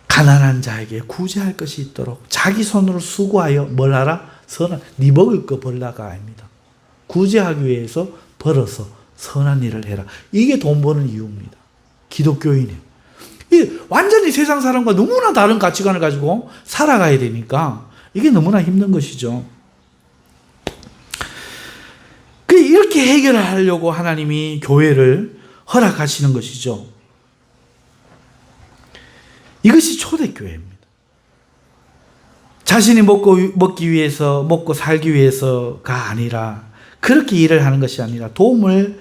가난한 자에게 구제할 것이 있도록 자기 손으로 수고하여 뭘 하라? 네 먹을 거 벌라가 아닙니다. 구제하기 위해서 벌어서 선한 일을 해라. 이게 돈 버는 이유입니다. 기독교인이에요. 완전히 세상 사람과 너무나 다른 가치관을 가지고 살아가야 되니까 이게 너무나 힘든 것이죠. 이렇게 해결을 하려고 하나님이 교회를 허락하시는 것이죠. 이것이 초대교회입니다. 자신이 먹기 위해서, 먹고 살기 위해서가 아니라, 그렇게 일을 하는 것이 아니라 도움을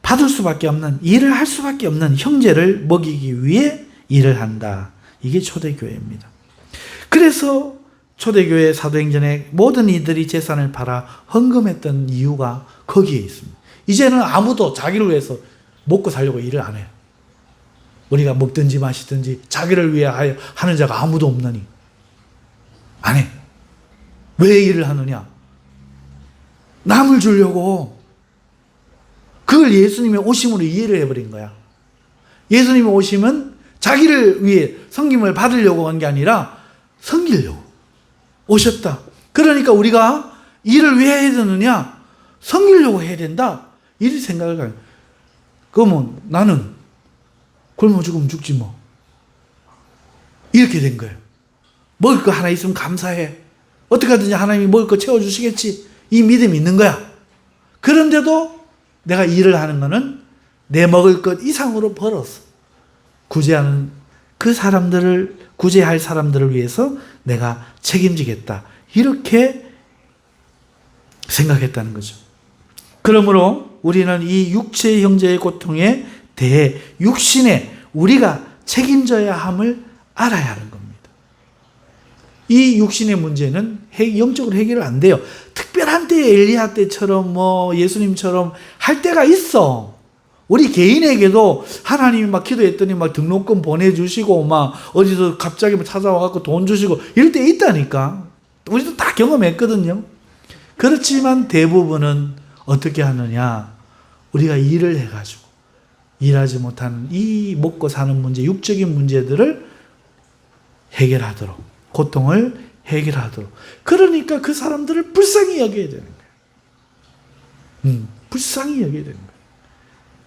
받을 수밖에 없는, 일을 할 수밖에 없는 형제를 먹이기 위해 일을 한다. 이게 초대교회입니다. 그래서 초대교회 사도행전에 모든 이들이 재산을 팔아 헌금했던 이유가 거기에 있습니다. 이제는 아무도 자기를 위해서 먹고 살려고 일을 안 해요. 우리가 먹든지 마시든지 자기를 위해 하는 자가 아무도 없느니 안 해. 왜 일을 하느냐? 남을 주려고. 그걸 예수님의 오심으로 이해를 해버린 거야. 예수님의 오심은 자기를 위해 섬김을 받으려고 한 게 아니라 섬기려고 오셨다. 그러니까 우리가 일을 왜 해야 되느냐? 섬기려고 해야 된다. 이 생각을 가요. 그러면 나는 굶어 죽으면 죽지 뭐. 이렇게 된 거예요. 먹을 거 하나 있으면 감사해. 어떻게 하든지 하나님이 먹을 거 채워주시겠지. 이 믿음이 있는 거야. 그런데도 내가 일을 하는 거는 내 먹을 것 이상으로 벌어서 구제하는 그 사람들을, 구제할 사람들을 위해서 내가 책임지겠다. 이렇게 생각했다는 거죠. 그러므로 우리는 이 육체의 형제의 고통에 대해 육신에 우리가 책임져야 함을 알아야 하는 겁니다. 이 육신의 문제는 영적으로 해결 안 돼요. 특별한 때에 엘리야 때처럼 예수님처럼 할 때가 있어. 우리 개인에게도 하나님이 막 기도했더니 막 등록금 보내주시고 막 어디서 갑자기 찾아와갖고 돈 주시고 이럴 때 있다니까. 우리도 다 경험했거든요. 그렇지만 대부분은 어떻게 하느냐? 우리가 일을 해가지고 일하지 못하는 이 먹고 사는 문제, 육적인 문제들을 해결하도록, 고통을 해결하도록. 그러니까 그 사람들을 불쌍히 여겨야 되는 거예요. 불쌍히 여겨야 되는 거예요.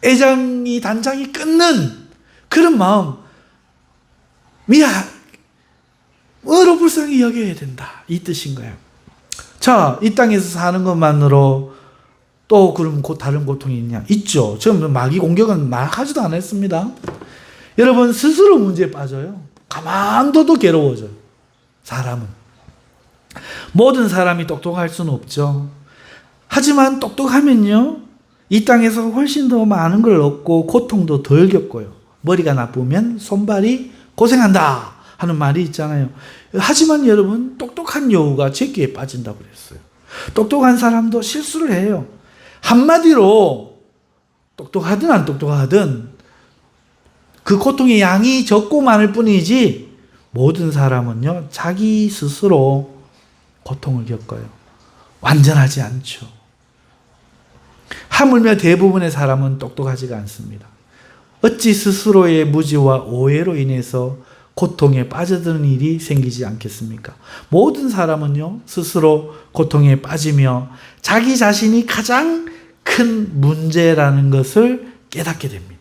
애장이 단장이 끊는 그런 마음, 어로 불쌍히 여겨야 된다. 이 뜻인 거예요. 자, 이 땅에서 사는 것만으로 또 그럼 다른 고통이 있냐? 있죠. 지금 마귀 공격은 말하지도 않았습니다. 여러분 스스로 문제에 빠져요. 가만둬도 괴로워져요. 사람은. 모든 사람이 똑똑할 수는 없죠. 하지만 똑똑하면요, 이 땅에서 훨씬 더 많은 걸 얻고 고통도 덜 겪어요. 머리가 나쁘면 손발이 고생한다 하는 말이 있잖아요. 하지만 여러분, 똑똑한 여우가 제끼에 빠진다고 그랬어요. 똑똑한 사람도 실수를 해요. 한마디로 똑똑하든 안 똑똑하든 그 고통의 양이 적고 많을 뿐이지 모든 사람은요, 자기 스스로 고통을 겪어요. 완전하지 않죠. 하물며 대부분의 사람은 똑똑하지가 않습니다. 어찌 스스로의 무지와 오해로 인해서 고통에 빠져드는 일이 생기지 않겠습니까? 모든 사람은요, 스스로 고통에 빠지며 자기 자신이 가장 큰 문제라는 것을 깨닫게 됩니다.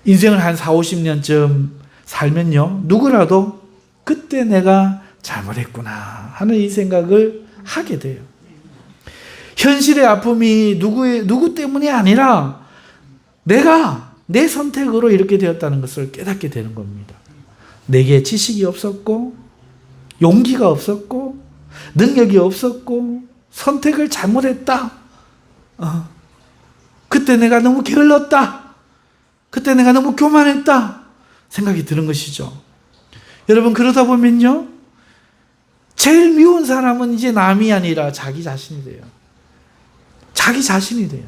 인생을 한 40-50년쯤 살면요, 누구라도 그때 내가 잘못했구나 하는 이 생각을 하게 돼요. 현실의 아픔이 누구 때문이 아니라 내가 내 선택으로 이렇게 되었다는 것을 깨닫게 되는 겁니다. 내게 지식이 없었고, 용기가 없었고, 능력이 없었고, 선택을 잘못했다. 그때 내가 너무 게을렀다. 그때 내가 너무 교만했다. 생각이 드는 것이죠. 여러분, 그러다 보면요, 제일 미운 사람은 이제 남이 아니라 자기 자신이 돼요. 자기 자신이 돼요.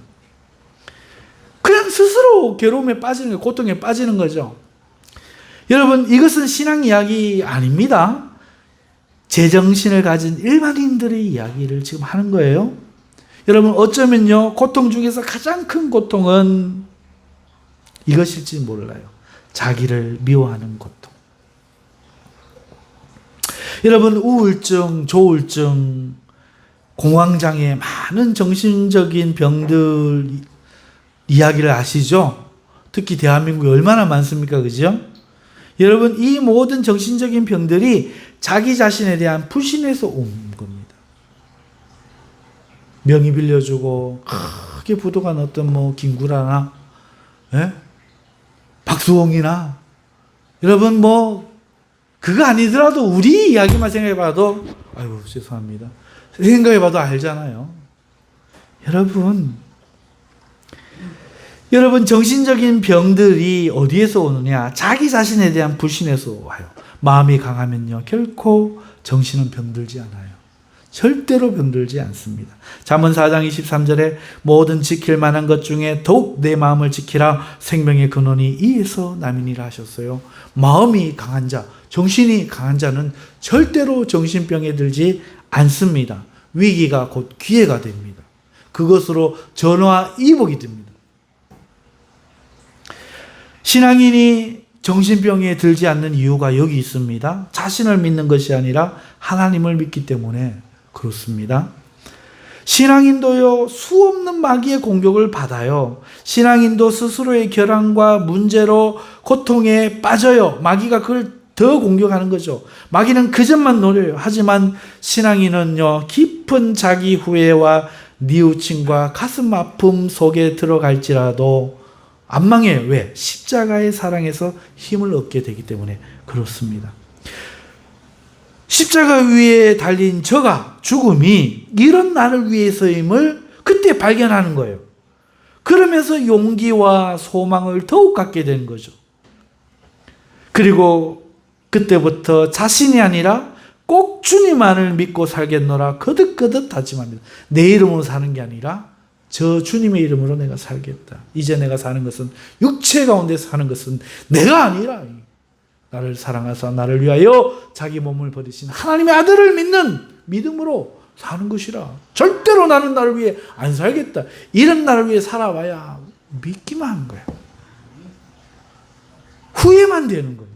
그냥 스스로 괴로움에 빠지는 거예요. 고통에 빠지는 거죠. 여러분, 이것은 신앙 이야기 아닙니다. 제정신을 가진 일반인들의 이야기를 지금 하는 거예요. 여러분, 어쩌면요, 고통 중에서 가장 큰 고통은 이것일지 몰라요. 자기를 미워하는 고통. 여러분, 우울증, 조울증, 공황장애, 많은 정신적인 병들 이야기를 아시죠? 특히 대한민국에 얼마나 많습니까? 그죠? 여러분, 이 모든 정신적인 병들이 자기 자신에 대한 불신에서 온 겁니다. 명의 빌려주고 크게 부도가 났던 김구라나 박수홍이나 여러분 그거 아니더라도 우리 이야기만 생각해봐도 아이고 죄송합니다. 생각해봐도 알잖아요. 여러분, 여러분, 정신적인 병들이 어디에서 오느냐? 자기 자신에 대한 불신에서 와요. 마음이 강하면요, 결코 정신은 병들지 않아요. 절대로 병들지 않습니다. 잠언 4장 23절에 모든 지킬 만한 것 중에 더욱 내 마음을 지키라. 생명의 근원이 이에서 남이니라 하셨어요. 마음이 강한 자, 정신이 강한 자는 절대로 정신병에 들지 않습니다. 위기가 곧 기회가 됩니다. 그것으로 전화 이복이 됩니다. 신앙인이 정신병에 들지 않는 이유가 여기 있습니다. 자신을 믿는 것이 아니라 하나님을 믿기 때문에 그렇습니다. 신앙인도요, 수없는 마귀의 공격을 받아요. 신앙인도 스스로의 결함과 문제로 고통에 빠져요. 마귀가 그걸 더 공격하는 거죠. 마귀는 그 점만 노려요. 하지만 신앙인은요, 깊은 자기 후회와 뉘우침과 가슴 아픔 속에 들어갈지라도 안 망해요. 왜? 십자가의 사랑에서 힘을 얻게 되기 때문에 그렇습니다. 십자가 위에 달린 저가, 죽음이 이런 나를 위해서임을 그때 발견하는 거예요. 그러면서 용기와 소망을 더욱 갖게 되는 거죠. 그리고 그때부터 자신이 아니라 꼭 주님만을 믿고 살겠노라 거듭거듭 다짐합니다. 내 이름으로 사는 게 아니라 저 주님의 이름으로 내가 살겠다. 이제 내가 사는 것은, 육체 가운데 사는 것은 내가 아니라 나를 사랑하사 나를 위하여 자기 몸을 버리신 하나님의 아들을 믿는 믿음으로 사는 것이라. 절대로 나는 나를 위해 안 살겠다. 이런 나를 위해 살아봐야 믿기만 한 거야. 후회만 되는 거예요.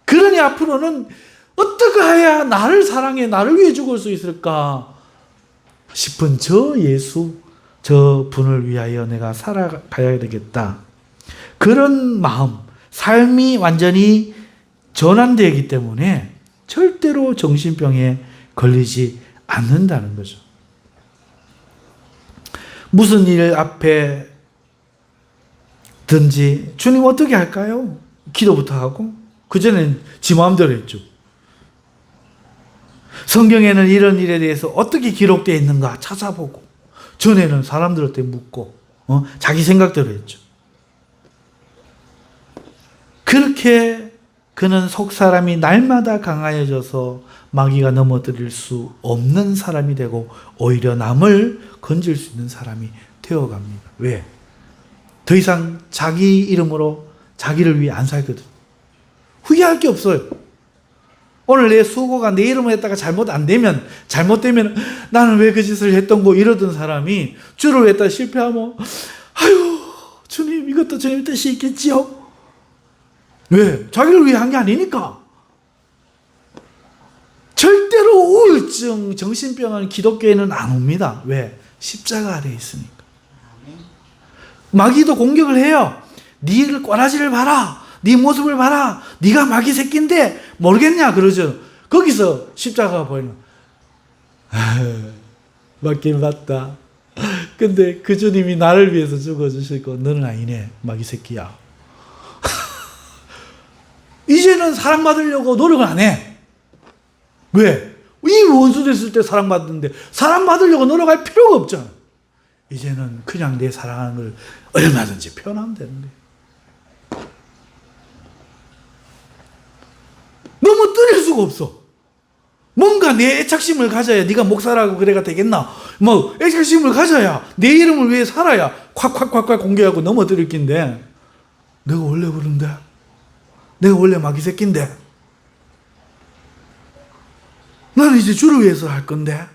그러니 앞으로는 어떻게 해야 나를 사랑해, 나를 위해 죽을 수 있을까 싶은 저 예수, 저 분을 위하여 내가 살아가야 되겠다. 그런 마음, 삶이 완전히 전환되기 때문에 절대로 정신병에 걸리지 않는다는 거죠. 무슨 일 앞에 든지 주님 어떻게 할까요? 기도부터 하고, 그전엔 지 마음대로 했죠. 성경에는 이런 일에 대해서 어떻게 기록되어 있는가 찾아보고, 전에는 사람들한테 묻고 자기 생각대로 했죠. 그렇게 그는 속사람이 날마다 강하여져서 마귀가 넘어뜨릴 수 없는 사람이 되고 오히려 남을 건질 수 있는 사람이 되어갑니다. 왜? 더 이상 자기 이름으로 자기를 위해 안 살거든. 후회할 게 없어요. 오늘 내 수고가 내 이름으로 했다가 잘못되면 나는 왜 그 짓을 했던 거 이러던 사람이 주를 했다 실패하면 아유 주님 이것도 주님 뜻이 있겠지요. 왜? 자기를 위해 한 게 아니니까. 절대로 우울증, 정신병은 기독교에는 안 옵니다. 왜? 십자가 아래에 있으니까. 마귀도 공격을 해요. 네 꼬라지를 봐라. 네 모습을 봐라. 네가 마귀 새끼인데 모르겠냐 그러죠. 거기서 십자가가 보이면 맞긴 맞다. 근데 그 주님이 나를 위해서 죽어주실 거 너는 아니네. 마귀 새끼야. 이제는 사랑받으려고 노력을 안 해. 왜? 이 원수 됐을 때 사랑받는데 사랑받으려고 노력할 필요가 없잖아. 이제는 그냥 내 사랑하는 걸 얼마든지 표현하면 되는데. 너무 뜨릴 수가 없어. 뭔가 내 애착심을 가져야 네가 목사라고 그래가 되겠나. 뭐 애착심을 가져야 내 이름을 위해 살아야 콱콱콱콱 공개하고 넘어뜨릴 낀데 내가 원래 그런데 내가 원래 마귀 새끼인데 나는 이제 주를 위해서 할 건데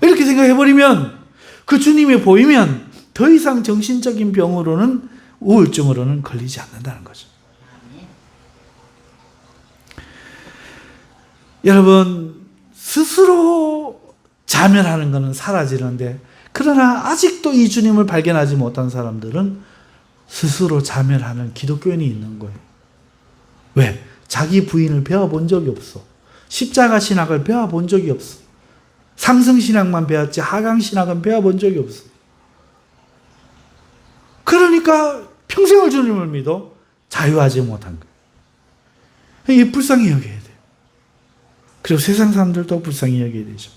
이렇게 생각해버리면 그 주님이 보이면 더 이상 정신적인 병으로는 우울증으로는 걸리지 않는다는 거죠. 여러분 스스로 자멸하는 것은 사라지는데 그러나 아직도 이 주님을 발견하지 못한 사람들은 스스로 자멸하는 기독교인이 있는 거예요. 왜? 자기 부인을 배워본 적이 없어. 십자가 신학을 배워본 적이 없어. 상승신학만 배웠지 하강신학은 배워본 적이 없어. 그러니까 평생을 주님을 믿어 자유하지 못한 거예요. 이게 불쌍히 여겨야 돼요. 그리고 세상 사람들도 불쌍히 여겨야 되죠.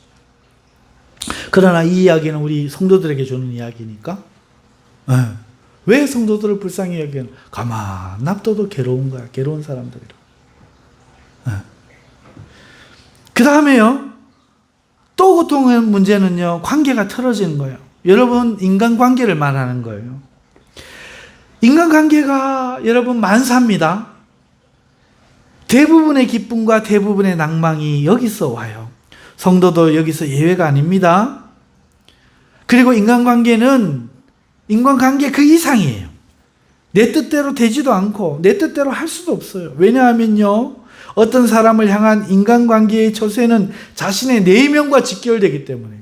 그러나 이 이야기는 우리 성도들에게 주는 이야기니까 왜 성도들을 불쌍히 여기는? 가만 놔둬도 괴로운 거야. 괴로운 사람들이라. 그 다음에요. 또 고통의 문제는요. 관계가 틀어지는 거예요. 여러분 인간관계를 말하는 거예요. 인간관계가 여러분 만사입니다. 대부분의 기쁨과 대부분의 낭망이 여기서 와요. 성도도 여기서 예외가 아닙니다. 그리고 인간관계 그 이상이에요. 내 뜻대로 되지도 않고 내 뜻대로 할 수도 없어요. 왜냐하면요. 어떤 사람을 향한 인간관계의 처세는 자신의 내면과 직결되기 때문에.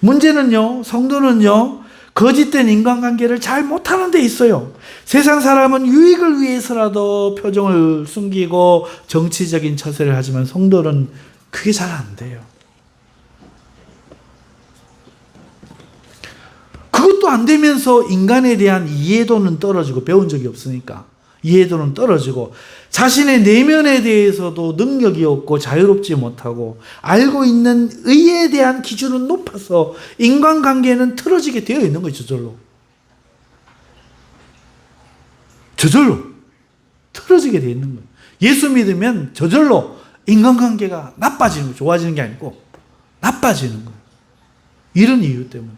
문제는요. 성도는요. 거짓된 인간관계를 잘 못하는 데 있어요. 세상 사람은 유익을 위해서라도 표정을 숨기고 정치적인 처세를 하지만 성도는 그게 잘 안 돼요. 그것도 안 되면서 인간에 대한 이해도는 떨어지고 배운 적이 없으니까 이해도는 떨어지고 자신의 내면에 대해서도 능력이 없고 자유롭지 못하고 알고 있는 의에 대한 기준은 높아서 인간관계는 틀어지게 되어 있는 거예요. 저절로 틀어지게 되어 있는 거예요. 예수 믿으면 저절로 인간관계가 나빠지는 거예요. 좋아지는 게 아니고 나빠지는 거예요. 이런 이유 때문에.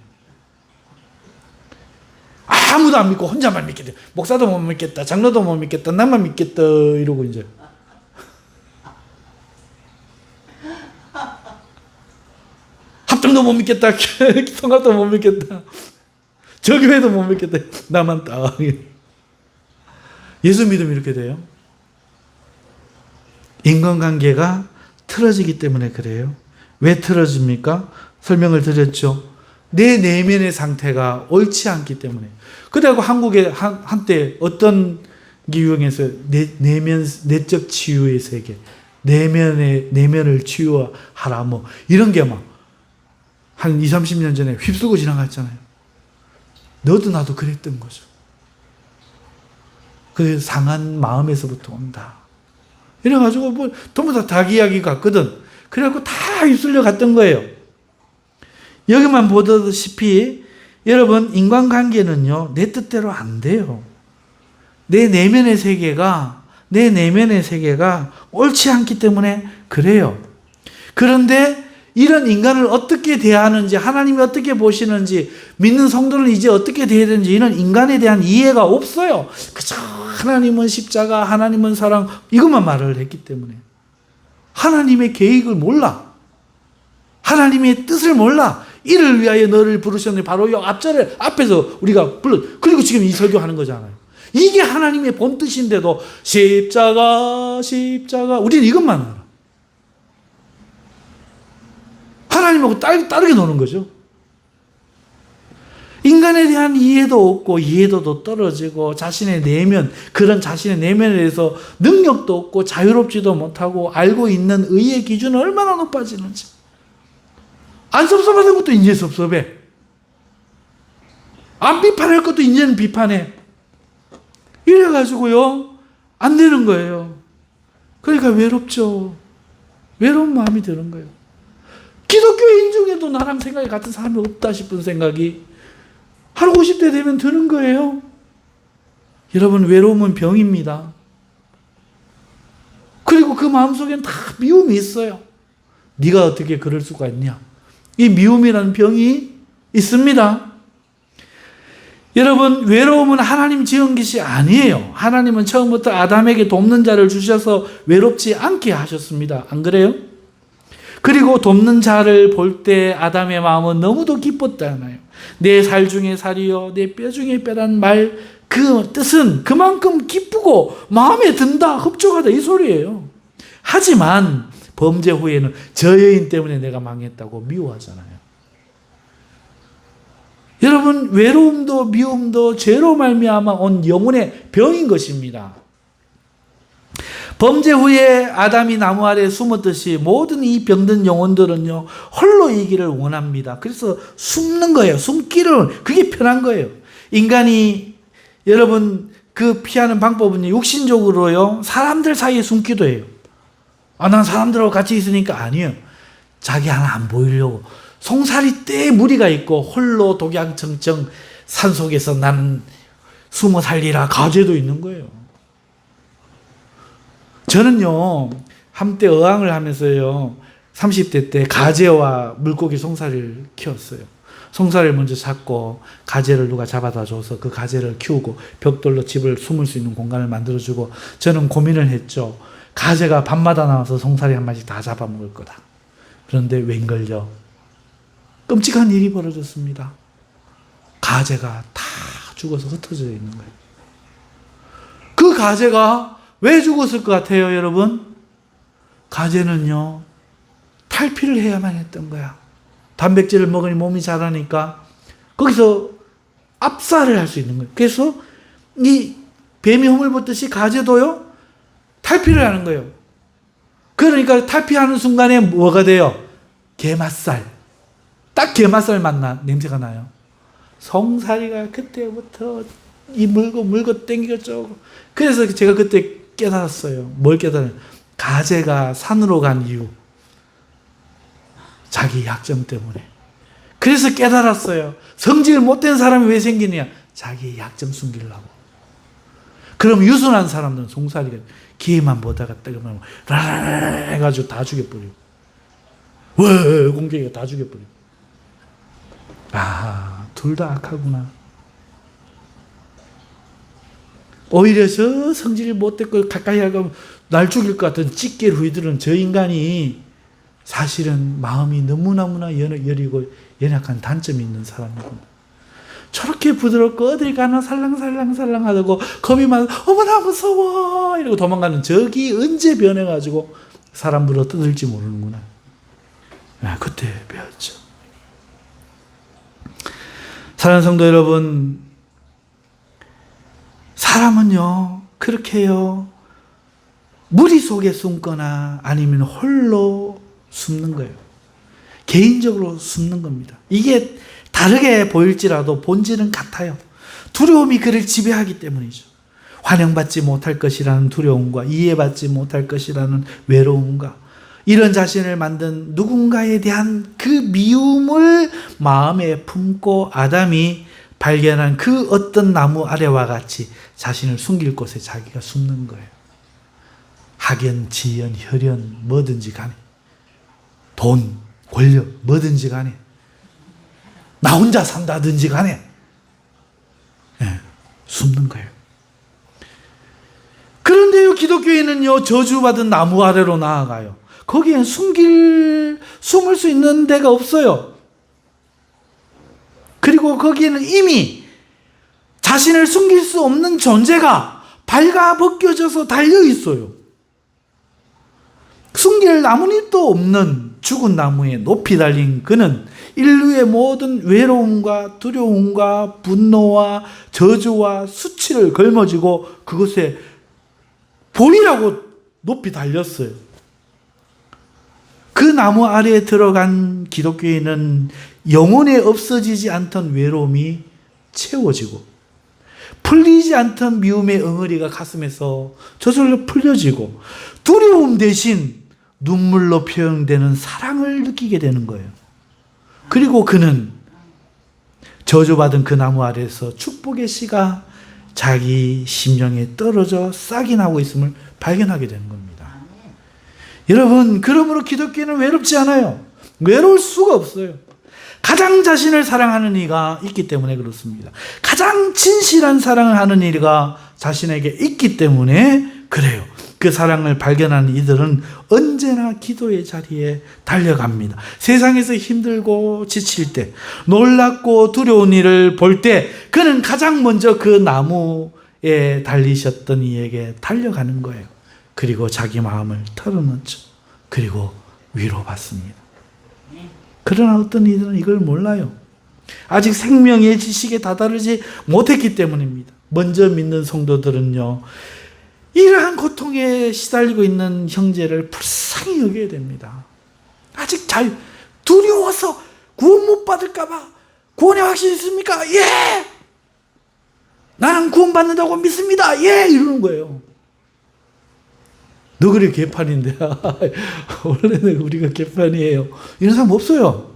아무도 안 믿고 혼자만 믿겠다. 목사도 못 믿겠다. 장로도 못 믿겠다. 나만 믿겠다. 이러고 이제. 합정도 못 믿겠다. 성갑도 못 믿겠다. 저 교회도 못 믿겠다. 나만 딱. 예수 믿으면 이렇게 돼요. 인간관계가 틀어지기 때문에 그래요. 왜 틀어집니까? 설명을 드렸죠. 내 내면의 상태가 옳지 않기 때문에. 그래고 한국에 한때 어떤 게 유행해서 내적 치유의 세계, 내면을 치유하라 뭐 이런 게 막 한 20, 30년 전에 휩쓸고 지나갔잖아요. 너도 나도 그랬던 거죠. 그 상한 마음에서부터 온다. 이래가지고 뭐 전부 다 닭 이야기 같거든. 그래갖고 다 휩쓸려 갔던 거예요. 여기만 보다시피 여러분 인간관계는요 내 뜻대로 안 돼요. 내 내면의 세계가 옳지 않기 때문에 그래요. 그런데 이런 인간을 어떻게 대하는지 하나님이 어떻게 보시는지 믿는 성도는 이제 어떻게 대해야 되는지 이런 인간에 대한 이해가 없어요. 그저 하나님은 십자가 하나님은 사랑 이것만 말을 했기 때문에 하나님의 계획을 몰라. 하나님의 뜻을 몰라. 이를 위하여 너를 부르셨네. 바로 이 앞에서 우리가 그리고 지금 이 설교하는 거잖아요. 이게 하나님의 본 뜻인데도 십자가 우리는 이것만 알아. 하나님하고 다르게 노는 거죠. 인간에 대한 이해도 없고 이해도도 떨어지고 자신의 내면에 대해서 능력도 없고 자유롭지도 못하고 알고 있는 의의 기준은 얼마나 높아지는지. 안 섭섭하던 것도 이제 섭섭해. 안 비판할 것도 이제는 비판해. 이래가지고요 안 되는 거예요. 그러니까 외롭죠. 외로운 마음이 드는 거예요. 기독교인 중에도 나랑 생각이 같은 사람이 없다 싶은 생각이 한 50대 되면 드는 거예요. 여러분 외로움은 병입니다. 그리고 그 마음속에는 다 미움이 있어요. 네가 어떻게 그럴 수가 있냐. 이 미움이라는 병이 있습니다. 여러분 외로움은 하나님 지은 것이 아니에요. 하나님은 처음부터 아담에게 돕는 자를 주셔서 외롭지 않게 하셨습니다. 안 그래요? 그리고 돕는 자를 볼 때 아담의 마음은 너무도 기뻤잖아요. 내 살 중에 살이요 내 뼈 중에 뼈란 말 그 뜻은 그만큼 기쁘고 마음에 든다 흡족하다 이 소리예요. 하지만 범죄 후에는 저 여인 때문에 내가 망했다고 미워하잖아요. 여러분 외로움도 미움도 죄로 말미암아 온 영혼의 병인 것입니다. 범죄 후에 아담이 나무 아래 숨었듯이 모든 이 병든 영혼들은요 홀로 이기를 원합니다. 그래서 숨는 거예요. 숨기를 그게 편한 거예요. 인간이 여러분 그 피하는 방법은 육신적으로요 사람들 사이에 숨기도 해요. 난 사람들하고 같이 있으니까 아니에요. 자기 하나 안 보이려고 송사리 떼에 무리가 있고 홀로 독양청청 산속에서 나는 숨어 살리라 가제도 있는 거예요. 저는요, 한때 어항을 하면서요, 30대 때 가재와 물고기 송사리를 키웠어요. 송사리를 먼저 잡고 가재를 누가 잡아다 줘서 그 가재를 키우고 벽돌로 집을 숨을 수 있는 공간을 만들어주고, 저는 고민을 했죠. 가재가 밤마다 나와서 송사리 한 마리씩 다 잡아먹을 거다. 그런데 웬걸요, 끔찍한 일이 벌어졌습니다. 가재가 다 죽어서 흩어져 있는 거예요. 그 가재가 왜 죽었을 것 같아요, 여러분? 가재는요, 탈피를 해야만 했던 거야. 단백질을 먹으니 몸이 자라니까 거기서 압살을 할 수 있는 거예요. 그래서 이 뱀이 허물 벗듯이 가재도요, 탈피를 하는 거예요. 그러니까 탈피하는 순간에 뭐가 돼요? 게맛살. 딱 게맛살 맛나, 냄새가 나요. 송사리가 그때부터 이 물고 땡기고 쪼고. 그래서 제가 그때 깨달았어요. 뭘 깨달아요? 가재가 산으로 간 이유. 자기 약점 때문에. 그래서 깨달았어요. 성질 못된 사람이 왜 생기느냐? 자기 약점 숨기려고. 그럼 유순한 사람들은 송사리가 기회만 보다가 뜨거면 라라라 해가지고 다 죽여버리고. 왜 공격이가 다 죽여버리고. 아, 둘 다 악하구나. 오히려 저 성질이 못됐고 가까이 하고 날 죽일 것 같은 찌개 후이들은 저 인간이 사실은 마음이 너무너무나 여리고 연약한 단점이 있는 사람이구나. 저렇게 부드럽고 어딜 가나 살랑살랑살랑 하고 겁이 많아 어머나 무서워 이러고 도망가는 저기 언제 변해가지고 사람 물어 뜯을지 모르는구나. 그때 배웠죠. 사랑하는 성도 여러분, 사람은요 그렇게요 무리 속에 숨거나 아니면 홀로 숨는 거예요. 개인적으로 숨는 겁니다. 이게 다르게 보일지라도 본질은 같아요. 두려움이 그를 지배하기 때문이죠. 환영받지 못할 것이라는 두려움과 이해받지 못할 것이라는 외로움과 이런 자신을 만든 누군가에 대한 그 미움을 마음에 품고 아담이 발견한 그 어떤 나무 아래와 같이 자신을 숨길 곳에 자기가 숨는 거예요. 학연, 지연, 혈연 뭐든지 간에 돈, 권력 뭐든지 간에 나 혼자 산다든지 간에 숨는 거예요. 그런데요 기독교인은요 저주받은 나무 아래로 나아가요. 거기엔 숨을 수 있는 데가 없어요. 그리고 거기에는 이미 자신을 숨길 수 없는 존재가 발가벗겨져서 달려 있어요. 숨길 나뭇잎도 없는 죽은 나무에 높이 달린 그는 인류의 모든 외로움과 두려움과 분노와 저주와 수치를 걸머쥐고 그것에 보이라고 높이 달렸어요. 그 나무 아래에 들어간 기독교인은 영원에 없어지지 않던 외로움이 채워지고 풀리지 않던 미움의 엉어리가 가슴에서 저절로 풀려지고 두려움 대신 눈물로 표현되는 사랑을 느끼게 되는 거예요. 그리고 그는 저주받은 그 나무 아래에서 축복의 씨가 자기 심령에 떨어져 싹이 나고 있음을 발견하게 되는 겁니다. 여러분, 그러므로 기독교인은 외롭지 않아요. 외로울 수가 없어요. 가장 자신을 사랑하는 이가 있기 때문에 그렇습니다. 가장 진실한 사랑을 하는 이가 자신에게 있기 때문에 그래요. 그 사랑을 발견하는 이들은 언제나 기도의 자리에 달려갑니다. 세상에서 힘들고 지칠 때, 놀랍고 두려운 일을 볼 때 그는 가장 먼저 그 나무에 달리셨던 이에게 달려가는 거예요. 그리고 자기 마음을 털어놓죠. 그리고 위로받습니다. 그러나 어떤 이들은 이걸 몰라요. 아직 생명의 지식에 다다르지 못했기 때문입니다. 먼저 믿는 성도들은요, 이러한 고통에 시달리고 있는 형제를 불쌍히 여겨야 됩니다. 아직 잘 두려워서 구원 못 받을까봐 구원의 확신이 있습니까? 예! 나는 구원 받는다고 믿습니다. 예! 이러는 거예요. 너그리 개판인데 원래는 우리가 개판이에요. 이런 사람 없어요.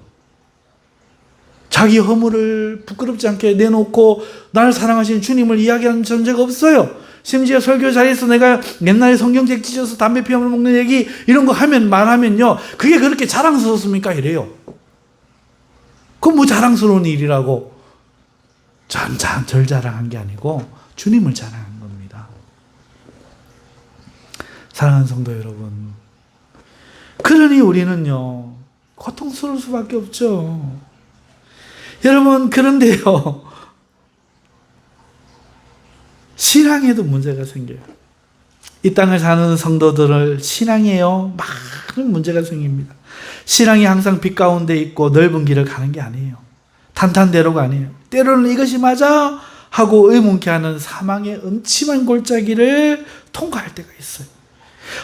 자기 허물을 부끄럽지 않게 내놓고 나를 사랑하시는 주님을 이야기하는 존재가 없어요. 심지어 설교 자리에서 내가 옛날에 성경책 찢어서 담배 피우며 먹는 얘기 이런 거 말하면요, 그게 그렇게 자랑스럽습니까? 이래요. 그건 뭐 자랑스러운 일이라고. 절 자랑한 게 아니고 주님을 자랑한 겁니다. 사랑하는 성도 여러분, 그러니 우리는요 고통스러울 수밖에 없죠. 여러분, 그런데요 신앙에도 문제가 생겨요. 이 땅을 사는 성도들을 신앙에요 많은 문제가 생깁니다. 신앙이 항상 빛 가운데 있고 넓은 길을 가는 게 아니에요. 탄탄대로가 아니에요. 때로는 이것이 맞아 하고 의문케 하는 사망의 음침한 골짜기를 통과할 때가 있어요.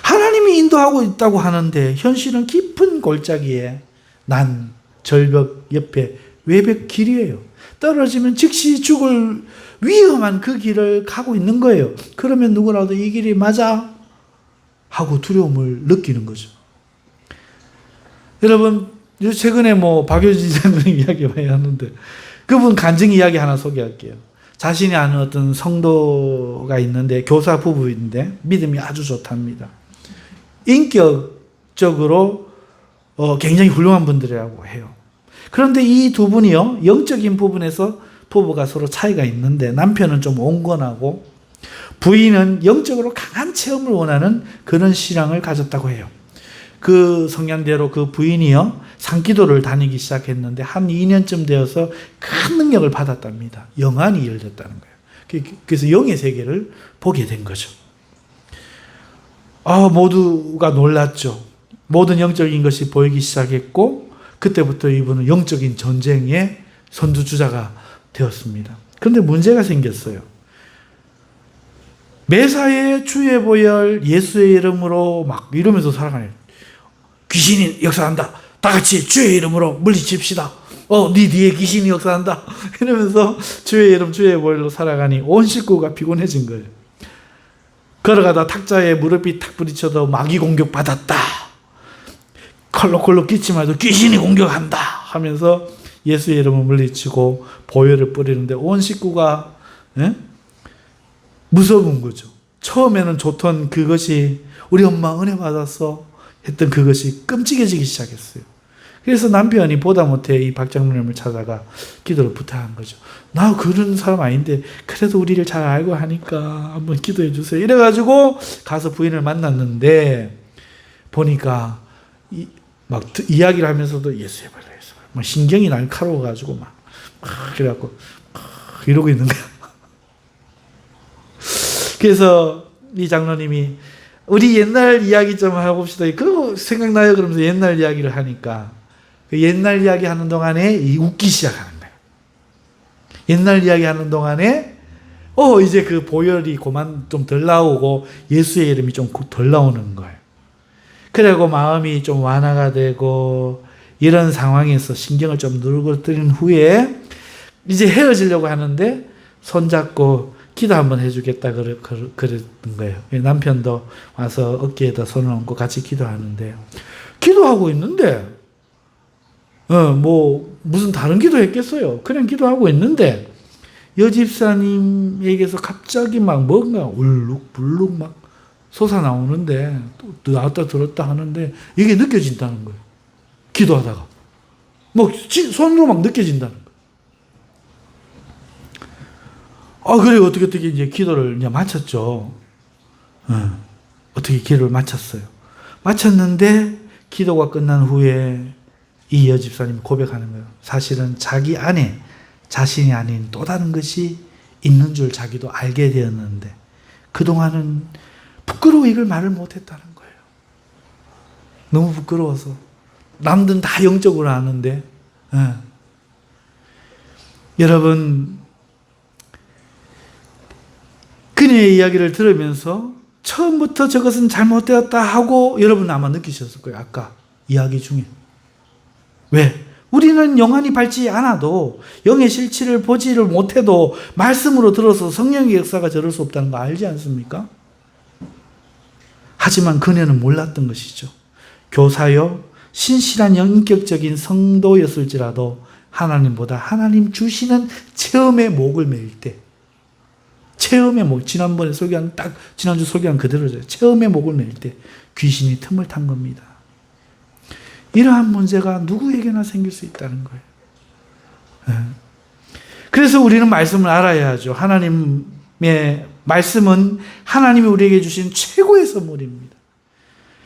하나님이 인도하고 있다고 하는데 현실은 깊은 골짜기에 난 절벽 옆에 외벽 길이에요. 떨어지면 즉시 죽을 위험한 그 길을 가고 있는 거예요. 그러면 누구라도 이 길이 맞아 하고 두려움을 느끼는 거죠. 여러분, 최근에 박효진 장로님 이야기 많이 하는데 그분 간증 이야기 하나 소개할게요. 자신이 아는 어떤 성도가 있는데 교사 부부인데 믿음이 아주 좋답니다. 인격적으로 굉장히 훌륭한 분들이라고 해요. 그런데 이 두 분이요, 영적인 부분에서 부부가 서로 차이가 있는데 남편은 좀 온건하고 부인은 영적으로 강한 체험을 원하는 그런 신앙을 가졌다고 해요. 그 성향대로 그 부인이요 산기도를 다니기 시작했는데 한 2년쯤 되어서 큰 능력을 받았답니다. 영안이 열렸다는 거예요. 그래서 영의 세계를 보게 된 거죠. 모두가 놀랐죠. 모든 영적인 것이 보이기 시작했고 그때부터 이분은 영적인 전쟁의 선두주자가 되었습니다. 그런데 문제가 생겼어요. 매사에 주의 보혈 예수의 이름으로 막 이러면서 살아가네요. 귀신이 역사한다. 다 같이 주의 이름으로 물리칩시다. 네 뒤에 귀신이 역사한다. 이러면서 주의 이름 주의 보혈로 살아가니 온 식구가 피곤해진 거예요. 걸어가다 탁자에 무릎이 탁 부딪혀도 마귀 공격받았다. 컬록컬록 기침해도 귀신이 공격한다 하면서 예수의 이름을 물리치고 보혈을 뿌리는데 온 식구가 무서운 거죠. 처음에는 좋던 그것이 우리 엄마 은혜 받았어 했던 그것이 끔찍해지기 시작했어요. 그래서 남편이 보다 못해 이 박장로님을 찾아가 기도를 부탁한 거죠. 나 그런 사람 아닌데 그래도 우리를 잘 알고 하니까 한번 기도해 주세요. 이래가지고 가서 부인을 만났는데 보니까 막 이야기를 하면서도 예수의 발라 막 신경이 날카로워가지고 막 그래갖고 이러고 있는 거야. 그래서 이 장로님이 우리 옛날 이야기 좀 해봅시다. 그거 생각나요? 그러면서 옛날 이야기를 하니까 그 옛날 이야기 하는 동안에 웃기 시작하는 거예요. 옛날 이야기 하는 동안에 이제 그 보혈이 그만 좀 덜 나오고 예수의 이름이 좀 덜 나오는 거예요. 그리고 마음이 좀 완화가 되고 이런 상황에서 신경을 좀 누르고뜨린 후에 이제 헤어지려고 하는데 손잡고 기도 한번 해주겠다 그랬던 거예요. 남편도 와서 어깨에다 손을 얹고 같이 기도하는데 기도하고 있는데 무슨 다른 기도 했겠어요. 그냥 기도하고 있는데 여집사님에게서 갑자기 막 뭔가 울룩불룩 막 솟아나오는데 또 나왔다 들었다 하는데 이게 느껴진다는 거예요. 기도하다가 손으로 막 느껴진다는 거예요. 그래 어떻게 이제 기도를 이제 마쳤죠. 어떻게 기도를 마쳤어요. 마쳤는데 기도가 끝난 후에 이 여집사님이 고백하는 거예요. 사실은 자기 안에 자신이 아닌 또 다른 것이 있는 줄 자기도 알게 되었는데 그동안은 부끄러워 이걸 말을 못했다는 거예요. 너무 부끄러워서. 남들은 다 영적으로 아는데 여러분 그녀의 이야기를 들으면서 처음부터 저것은 잘못되었다 하고 여러분 아마 느끼셨을 거예요. 아까 이야기 중에. 왜? 우리는 영안이 밝지 않아도 영의 실체를 보지를 못해도 말씀으로 들어서 성령의 역사가 저럴 수 없다는 거 알지 않습니까? 하지만 그녀는 몰랐던 것이죠. 교사요 신실한 영인격적인 성도였을지라도 하나님보다 하나님 주시는 체험의 목을 매일 때, 체험의 목, 지난주 설교한 그대로죠. 체험의 목을 매일 때 귀신이 틈을 탄 겁니다. 이러한 문제가 누구에게나 생길 수 있다는 거예요. 그래서 우리는 말씀을 알아야 하죠. 하나님의 말씀은 하나님이 우리에게 주신 최고의 선물입니다.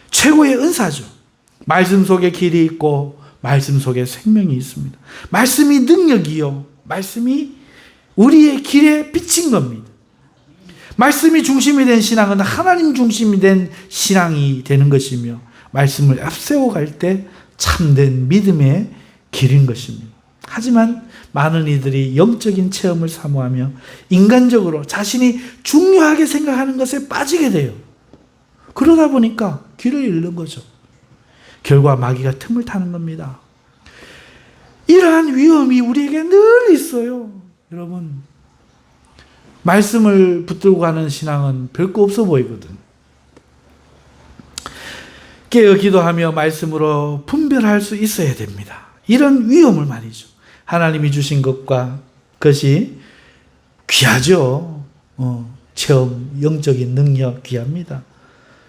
최고의 은사죠. 말씀 속에 길이 있고 말씀 속에 생명이 있습니다. 말씀이 능력이요. 말씀이 우리의 길에 비친 겁니다. 말씀이 중심이 된 신앙은 하나님 중심이 된 신앙이 되는 것이며 말씀을 앞세워 갈 때 참된 믿음의 길인 것입니다. 하지만 많은 이들이 영적인 체험을 사모하며 인간적으로 자신이 중요하게 생각하는 것에 빠지게 돼요. 그러다 보니까 길을 잃는 거죠. 결과 마귀가 틈을 타는 겁니다. 이러한 위험이 우리에게 늘 있어요. 여러분, 말씀을 붙들고 가는 신앙은 별거 없어 보이거든. 깨어 기도하며 말씀으로 분별할 수 있어야 됩니다. 이런 위험을 말이죠. 하나님이 주신 것과 그것이 귀하죠. 체험, 영적인 능력 귀합니다.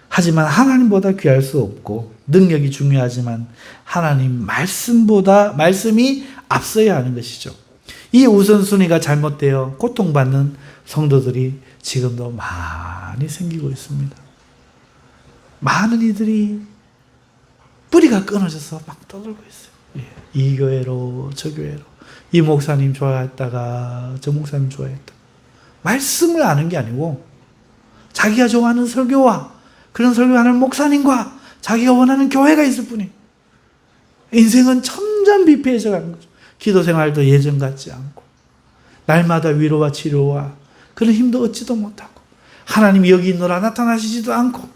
하지만 하나님보다 귀할 수 없고 능력이 중요하지만 하나님 말씀이 앞서야 하는 것이죠. 이 우선순위가 잘못되어 고통받는 성도들이 지금도 많이 생기고 있습니다. 많은 이들이 뿌리가 끊어져서 막 떠들고 있어요. 이 교회로 저 교회로, 이 목사님 좋아했다가 저 목사님 좋아했다. 말씀을 아는 게 아니고 자기가 좋아하는 설교와 그런 설교하는 목사님과 자기가 원하는 교회가 있을 뿐이에요. 인생은 점점 비폐해져 가는 거죠. 기도 생활도 예전 같지 않고 날마다 위로와 치료와 그런 힘도 얻지도 못하고 하나님이 여기 있노라 나타나시지도 않고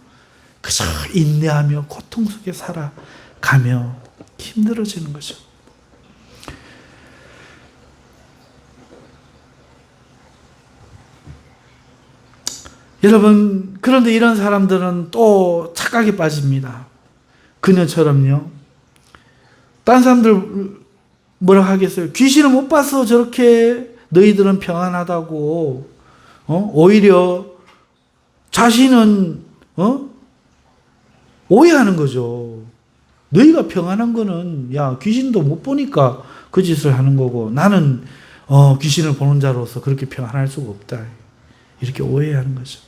그저 인내하며 고통 속에 살아가며 힘들어지는 거죠. 여러분, 그런데 이런 사람들은 또 착각에 빠집니다. 그녀처럼요. 딴 사람들 뭐라 하겠어요? 귀신을 못 봐서 저렇게 너희들은 평안하다고. 오히려 자신은 오해하는 거죠. 너희가 평안한 거는 야 귀신도 못 보니까 그 짓을 하는 거고 나는 귀신을 보는 자로서 그렇게 평안할 수가 없다. 이렇게 오해하는 거죠.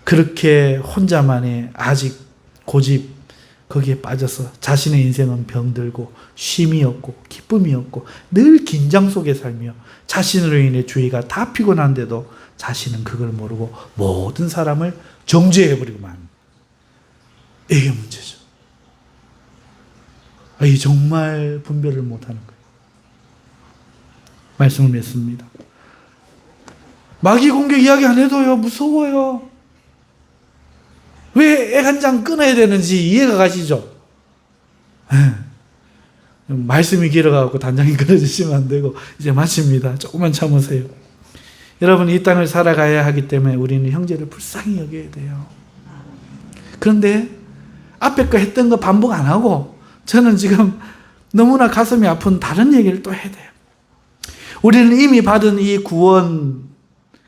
그렇게 혼자만의 아직 고집 거기에 빠져서 자신의 인생은 병들고 쉼이 없고 기쁨이 없고 늘 긴장 속에 살며 자신으로 인해 주위가 다 피곤한데도 자신은 그걸 모르고 모든 사람을 정죄해버리고만. 이게 문제죠. 이 정말 분별을 못하는 거예요. 말씀을 맺습니다. 마귀 공격 이야기 안 해도요 무서워요. 왜 액 한 장 끊어야 되는지 이해가 가시죠? 말씀이 길어가고 단장이 끊어지시면 안 되고 이제 마칩니다. 조금만 참으세요. 여러분, 이 땅을 살아가야 하기 때문에 우리는 형제를 불쌍히 여겨야 돼요. 그런데 앞에 거 했던 거 반복 안 하고 저는 지금 너무나 가슴이 아픈 다른 얘기를 또 해야 돼요. 우리는 이미 받은 이 구원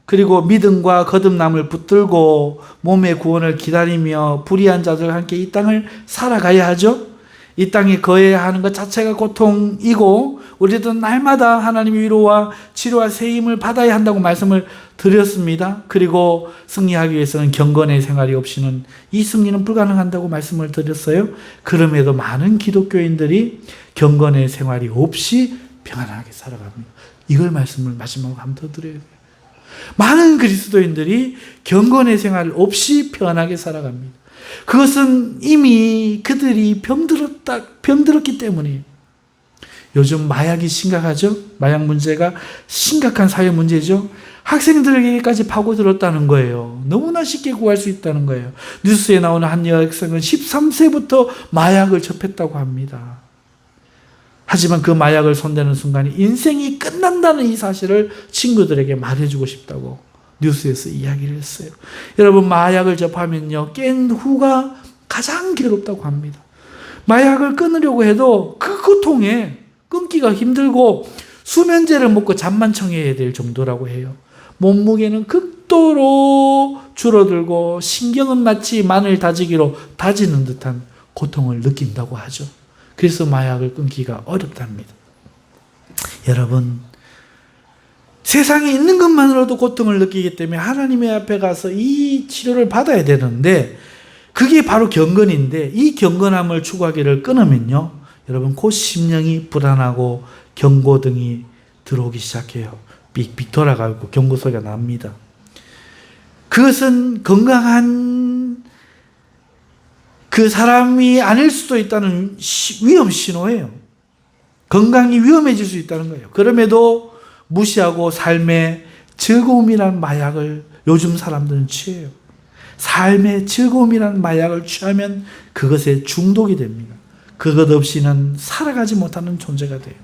그리고 믿음과 거듭남을 붙들고 몸의 구원을 기다리며 불의한 자들과 함께 이 땅을 살아가야 하죠. 이 땅에 거해야 하는 것 자체가 고통이고 우리도 날마다 하나님의 위로와 치료와 세임을 받아야 한다고 말씀을 드렸습니다. 그리고 승리하기 위해서는 경건의 생활이 없이는 이 승리는 불가능한다고 말씀을 드렸어요. 그럼에도 많은 기독교인들이 경건의 생활이 없이 평안하게 살아갑니다. 이걸 말씀을 마지막으로 한 번 더 드려야 돼요. 많은 그리스도인들이 경건의 생활 없이 평안하게 살아갑니다. 그것은 이미 그들이 병들었기 때문이에요. 요즘 마약이 심각하죠? 마약 문제가 심각한 사회 문제죠? 학생들에게까지 파고들었다는 거예요. 너무나 쉽게 구할 수 있다는 거예요. 뉴스에 나오는 한 여학생은 13세부터 마약을 접했다고 합니다. 하지만 그 마약을 손대는 순간에 인생이 끝난다는 이 사실을 친구들에게 말해주고 싶다고 뉴스에서 이야기를 했어요. 여러분, 마약을 접하면요 깬 후가 가장 괴롭다고 합니다. 마약을 끊으려고 해도 그 고통에 끊기가 힘들고 수면제를 먹고 잠만 청해야 될 정도라고 해요. 몸무게는 극도로 줄어들고 신경은 마치 마늘 다지기로 다지는 듯한 고통을 느낀다고 하죠. 그래서 마약을 끊기가 어렵답니다. 여러분, 세상에 있는 것만으로도 고통을 느끼기 때문에 하나님의 앞에 가서 이 치료를 받아야 되는데, 그게 바로 경건인데, 이 경건함을 추구하기를 끊으면요, 여러분 곧 심령이 불안하고 경고등이 들어오기 시작해요. 삑삑 돌아가고 경고 소리가 납니다. 그것은 건강한 그 사람이 아닐 수도 있다는 위험 신호예요. 건강이 위험해질 수 있다는 거예요. 그럼에도 무시하고 삶의 즐거움이라는 마약을 요즘 사람들은 취해요. 삶의 즐거움이라는 마약을 취하면 그것에 중독이 됩니다. 그것 없이는 살아가지 못하는 존재가 돼요.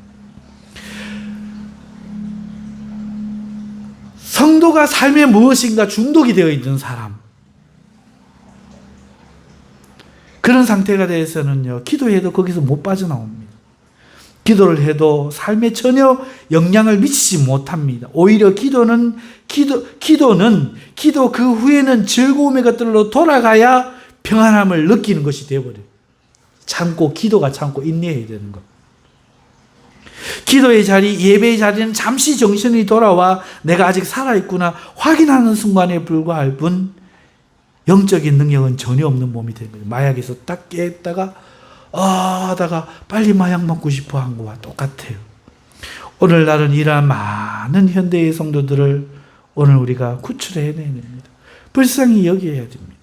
성도가 삶에 무엇인가 중독이 되어 있는 사람, 그런 상태가 되어서는요, 기도해도 거기서 못 빠져나옵니다. 기도를 해도 삶에 전혀 영향을 미치지 못합니다. 오히려 기도 그 후에는 즐거움의 것들로 돌아가야 평안함을 느끼는 것이 되어버려요. 기도가 참고 인내해야 되는 것. 기도의 자리, 예배의 자리는 잠시 정신이 돌아와 내가 아직 살아있구나 확인하는 순간에 불과할 뿐 영적인 능력은 전혀 없는 몸이 되는 거예요. 마약에서 딱 깼다가 하다가 빨리 마약 먹고 싶어 한 것과 똑같아요. 오늘날은 이러한 많은 현대의 성도들을 오늘 우리가 구출해내야 됩니다. 불쌍히 여겨야 됩니다.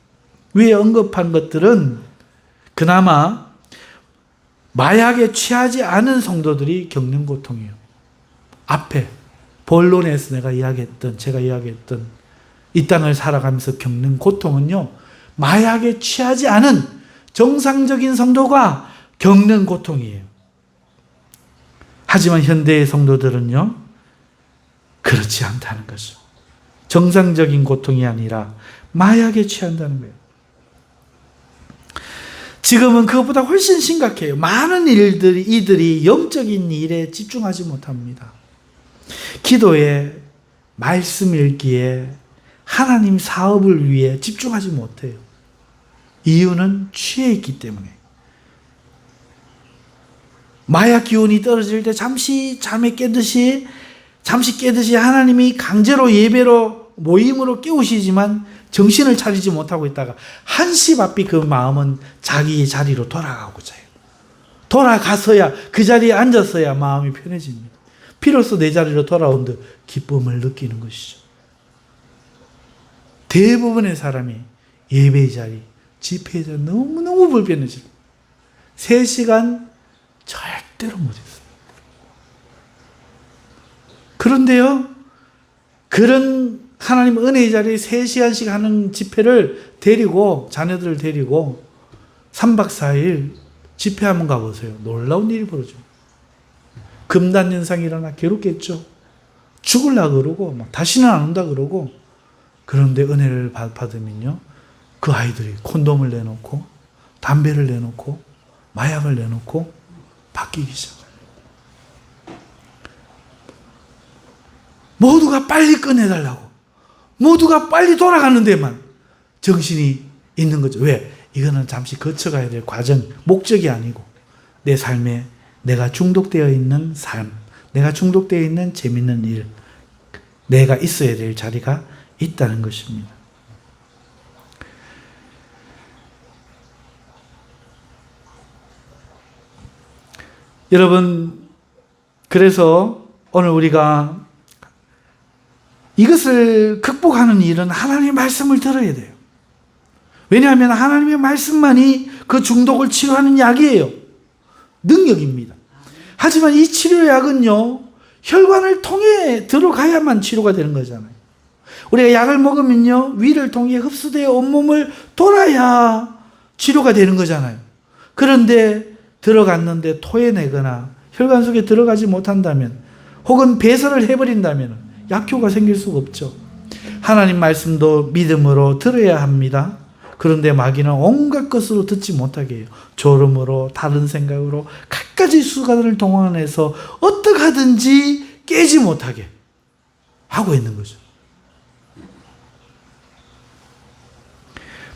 위에 언급한 것들은 그나마 마약에 취하지 않은 성도들이 겪는 고통이에요. 앞에 본론에서 제가 이야기했던 이 땅을 살아가면서 겪는 고통은요, 마약에 취하지 않은 정상적인 성도가 겪는 고통이에요. 하지만 현대의 성도들은요, 그렇지 않다는 거죠. 정상적인 고통이 아니라 마약에 취한다는 거예요. 지금은 그것보다 훨씬 심각해요. 많은 이들이 영적인 일에 집중하지 못합니다. 기도에, 말씀 읽기에, 하나님 사업을 위해 집중하지 못해요. 이유는 취해 있기 때문에. 마약 기운이 떨어질 때 잠시 깨듯이 하나님이 강제로 예배로 모임으로 깨우시지만 정신을 차리지 못하고 있다가 한시 바삐 그 마음은 자기의 자리로 돌아가고자 해요. 돌아가서야, 그 자리에 앉아서야 마음이 편해집니다. 비로소 내 자리로 돌아온 듯 기쁨을 느끼는 것이죠. 대부분의 사람이 예배의 자리, 집회의 자리 너무너무 불편해집니다. 3시간 절대로 못했어요. 그런데요, 그런 하나님 은혜의 자리에 3시간씩 하는 집회를 자녀들을 데리고 3박 4일 집회 한번 가보세요. 놀라운 일이 벌어져요. 금단현상이 일어나 괴롭겠죠. 죽으려고 그러고, 다시는 안 온다 그러고, 그런데 은혜를 받으면요, 그 아이들이 콘돔을 내놓고, 담배를 내놓고, 마약을 내놓고, 바뀌기 시작해요. 모두가 빨리 꺼내달라고. 모두가 빨리 돌아가는 데만 정신이 있는 거죠. 왜? 이거는 잠시 거쳐가야 될 과정, 목적이 아니고 내 삶에 내가 중독되어 있는 삶, 내가 중독되어 있는 재밌는 일, 내가 있어야 될 자리가 있다는 것입니다. 여러분, 그래서 오늘 우리가 이것을 극복하는 일은 하나님의 말씀을 들어야 돼요. 왜냐하면 하나님의 말씀만이 그 중독을 치료하는 약이에요. 능력입니다. 하지만 이 치료약은요, 혈관을 통해 들어가야만 치료가 되는 거잖아요. 우리가 약을 먹으면요, 위를 통해 흡수되어 온몸을 돌아야 치료가 되는 거잖아요. 그런데 들어갔는데 토해내거나 혈관 속에 들어가지 못한다면, 혹은 배설을 해버린다면 약효가 생길 수가 없죠. 하나님 말씀도 믿음으로 들어야 합니다. 그런데 마귀는 온갖 것으로 듣지 못하게 해요. 졸음으로, 다른 생각으로, 가지 수단을 동원해서 어떻게 하든지 깨지 못하게 하고 있는 거죠.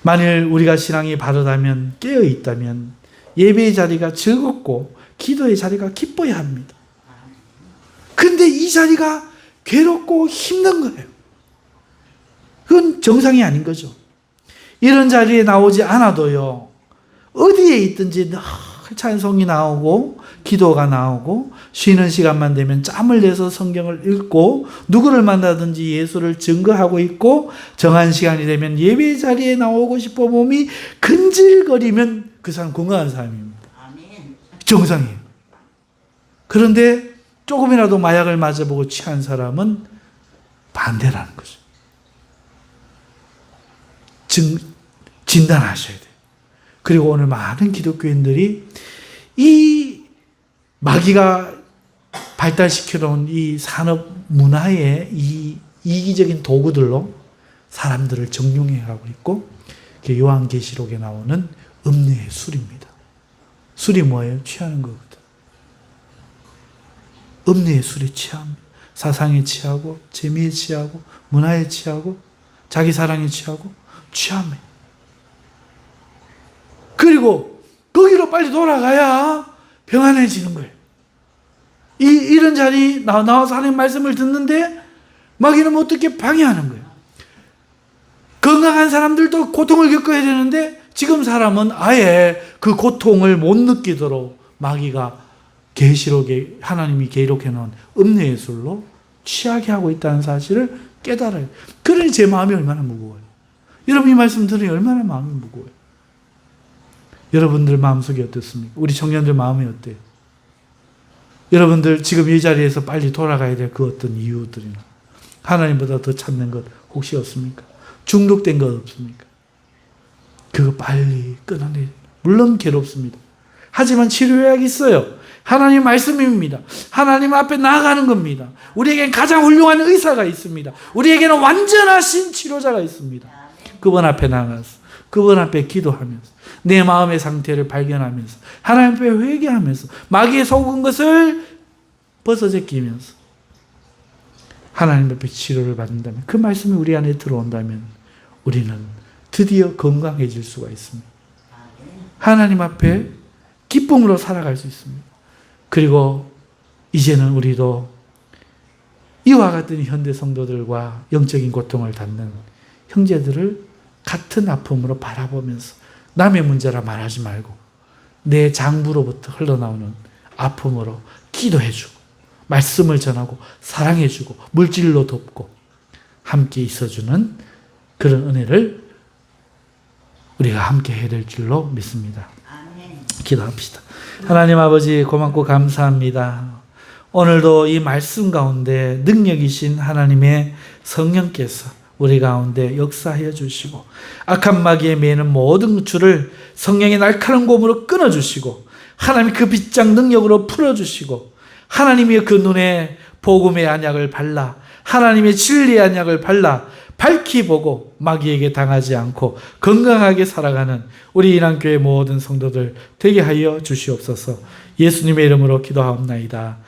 만일 우리가 신앙이 바르다면, 깨어 있다면 예배의 자리가 즐겁고 기도의 자리가 기뻐야 합니다. 근데 이 자리가 괴롭고 힘든 거예요. 그건 정상이 아닌 거죠. 이런 자리에 나오지 않아도요, 어디에 있든지 늘 찬송이 나오고 기도가 나오고 쉬는 시간만 되면 짬을 내서 성경을 읽고 누구를 만나든지 예수를 증거하고 있고 정한 시간이 되면 예배 자리에 나오고 싶어 몸이 근질거리면 그 사람 건강한 사람입니다. 정상이에요. 그런데 조금이라도 마약을 맞아보고 취한 사람은 반대라는 거죠. 진단하셔야 돼요. 그리고 오늘 많은 기독교인들이 이 마귀가 발달시켜 놓은 이 산업 문화의 이 이기적인 도구들로 사람들을 정용해 가고 있고, 요한계시록에 나오는 음료의 술입니다. 술이 뭐예요? 취하는 거거든. 음료의 술에 취합니다. 사상에 취하고 재미에 취하고 문화에 취하고 자기 사랑에 취하고 취함에. 그리고 거기로 빨리 돌아가야 평안해지는 거예요. 이런 자리 나와서 하나님 말씀을 듣는데 마귀는 어떻게 방해하는 거예요. 건강한 사람들도 고통을 겪어야 되는데 지금 사람은 아예 그 고통을 못 느끼도록 마귀가 계시록에 하나님이 기록해 놓은 음료의 술로 취하게 하고 있다는 사실을 깨달아요. 그러니 제 마음이 얼마나 무거워요. 여러분 이 말씀 들으니 얼마나 마음이 무거워요. 여러분들 마음속이 어떻습니까? 우리 청년들 마음이 어때요? 여러분들 지금 이 자리에서 빨리 돌아가야 될 그 어떤 이유들이나 하나님보다 더 찾는 것 혹시 없습니까? 중독된 것 없습니까? 그거 빨리 끊어내야 돼요. 물론 괴롭습니다. 하지만 치료약이 있어요. 하나님 말씀입니다. 하나님 앞에 나아가는 겁니다. 우리에겐 가장 훌륭한 의사가 있습니다. 우리에게는 완전하신 치료자가 있습니다. 그분 앞에 나가서 그분 앞에 기도하면서 내 마음의 상태를 발견하면서 하나님 앞에 회개하면서 마귀에 속은 것을 벗어제끼면서 하나님 앞에 치료를 받는다면, 그 말씀이 우리 안에 들어온다면 우리는 드디어 건강해질 수가 있습니다. 하나님 앞에 기쁨으로 살아갈 수 있습니다. 그리고 이제는 우리도 이와 같은 현대 성도들과 영적인 고통을 갖는 형제들을 같은 아픔으로 바라보면서 남의 문제라 말하지 말고 내 장부로부터 흘러나오는 아픔으로 기도해주고 말씀을 전하고 사랑해주고 물질로 돕고 함께 있어주는 그런 은혜를 우리가 함께 해야 될 줄로 믿습니다. 기도합시다. 하나님 아버지 고맙고 감사합니다. 오늘도 이 말씀 가운데 능력이신 하나님의 성령께서 우리 가운데 역사하여 주시고 악한 마귀에 매는 모든 줄을 성령의 날카로운 곰으로 끊어주시고 하나님 그 빗장 능력으로 풀어주시고 하나님의 그 눈에 복음의 안약을 발라 하나님의 진리의 안약을 발라 밝히 보고 마귀에게 당하지 않고 건강하게 살아가는 우리 인한교회 모든 성도들 되게 하여 주시옵소서. 예수님의 이름으로 기도하옵나이다.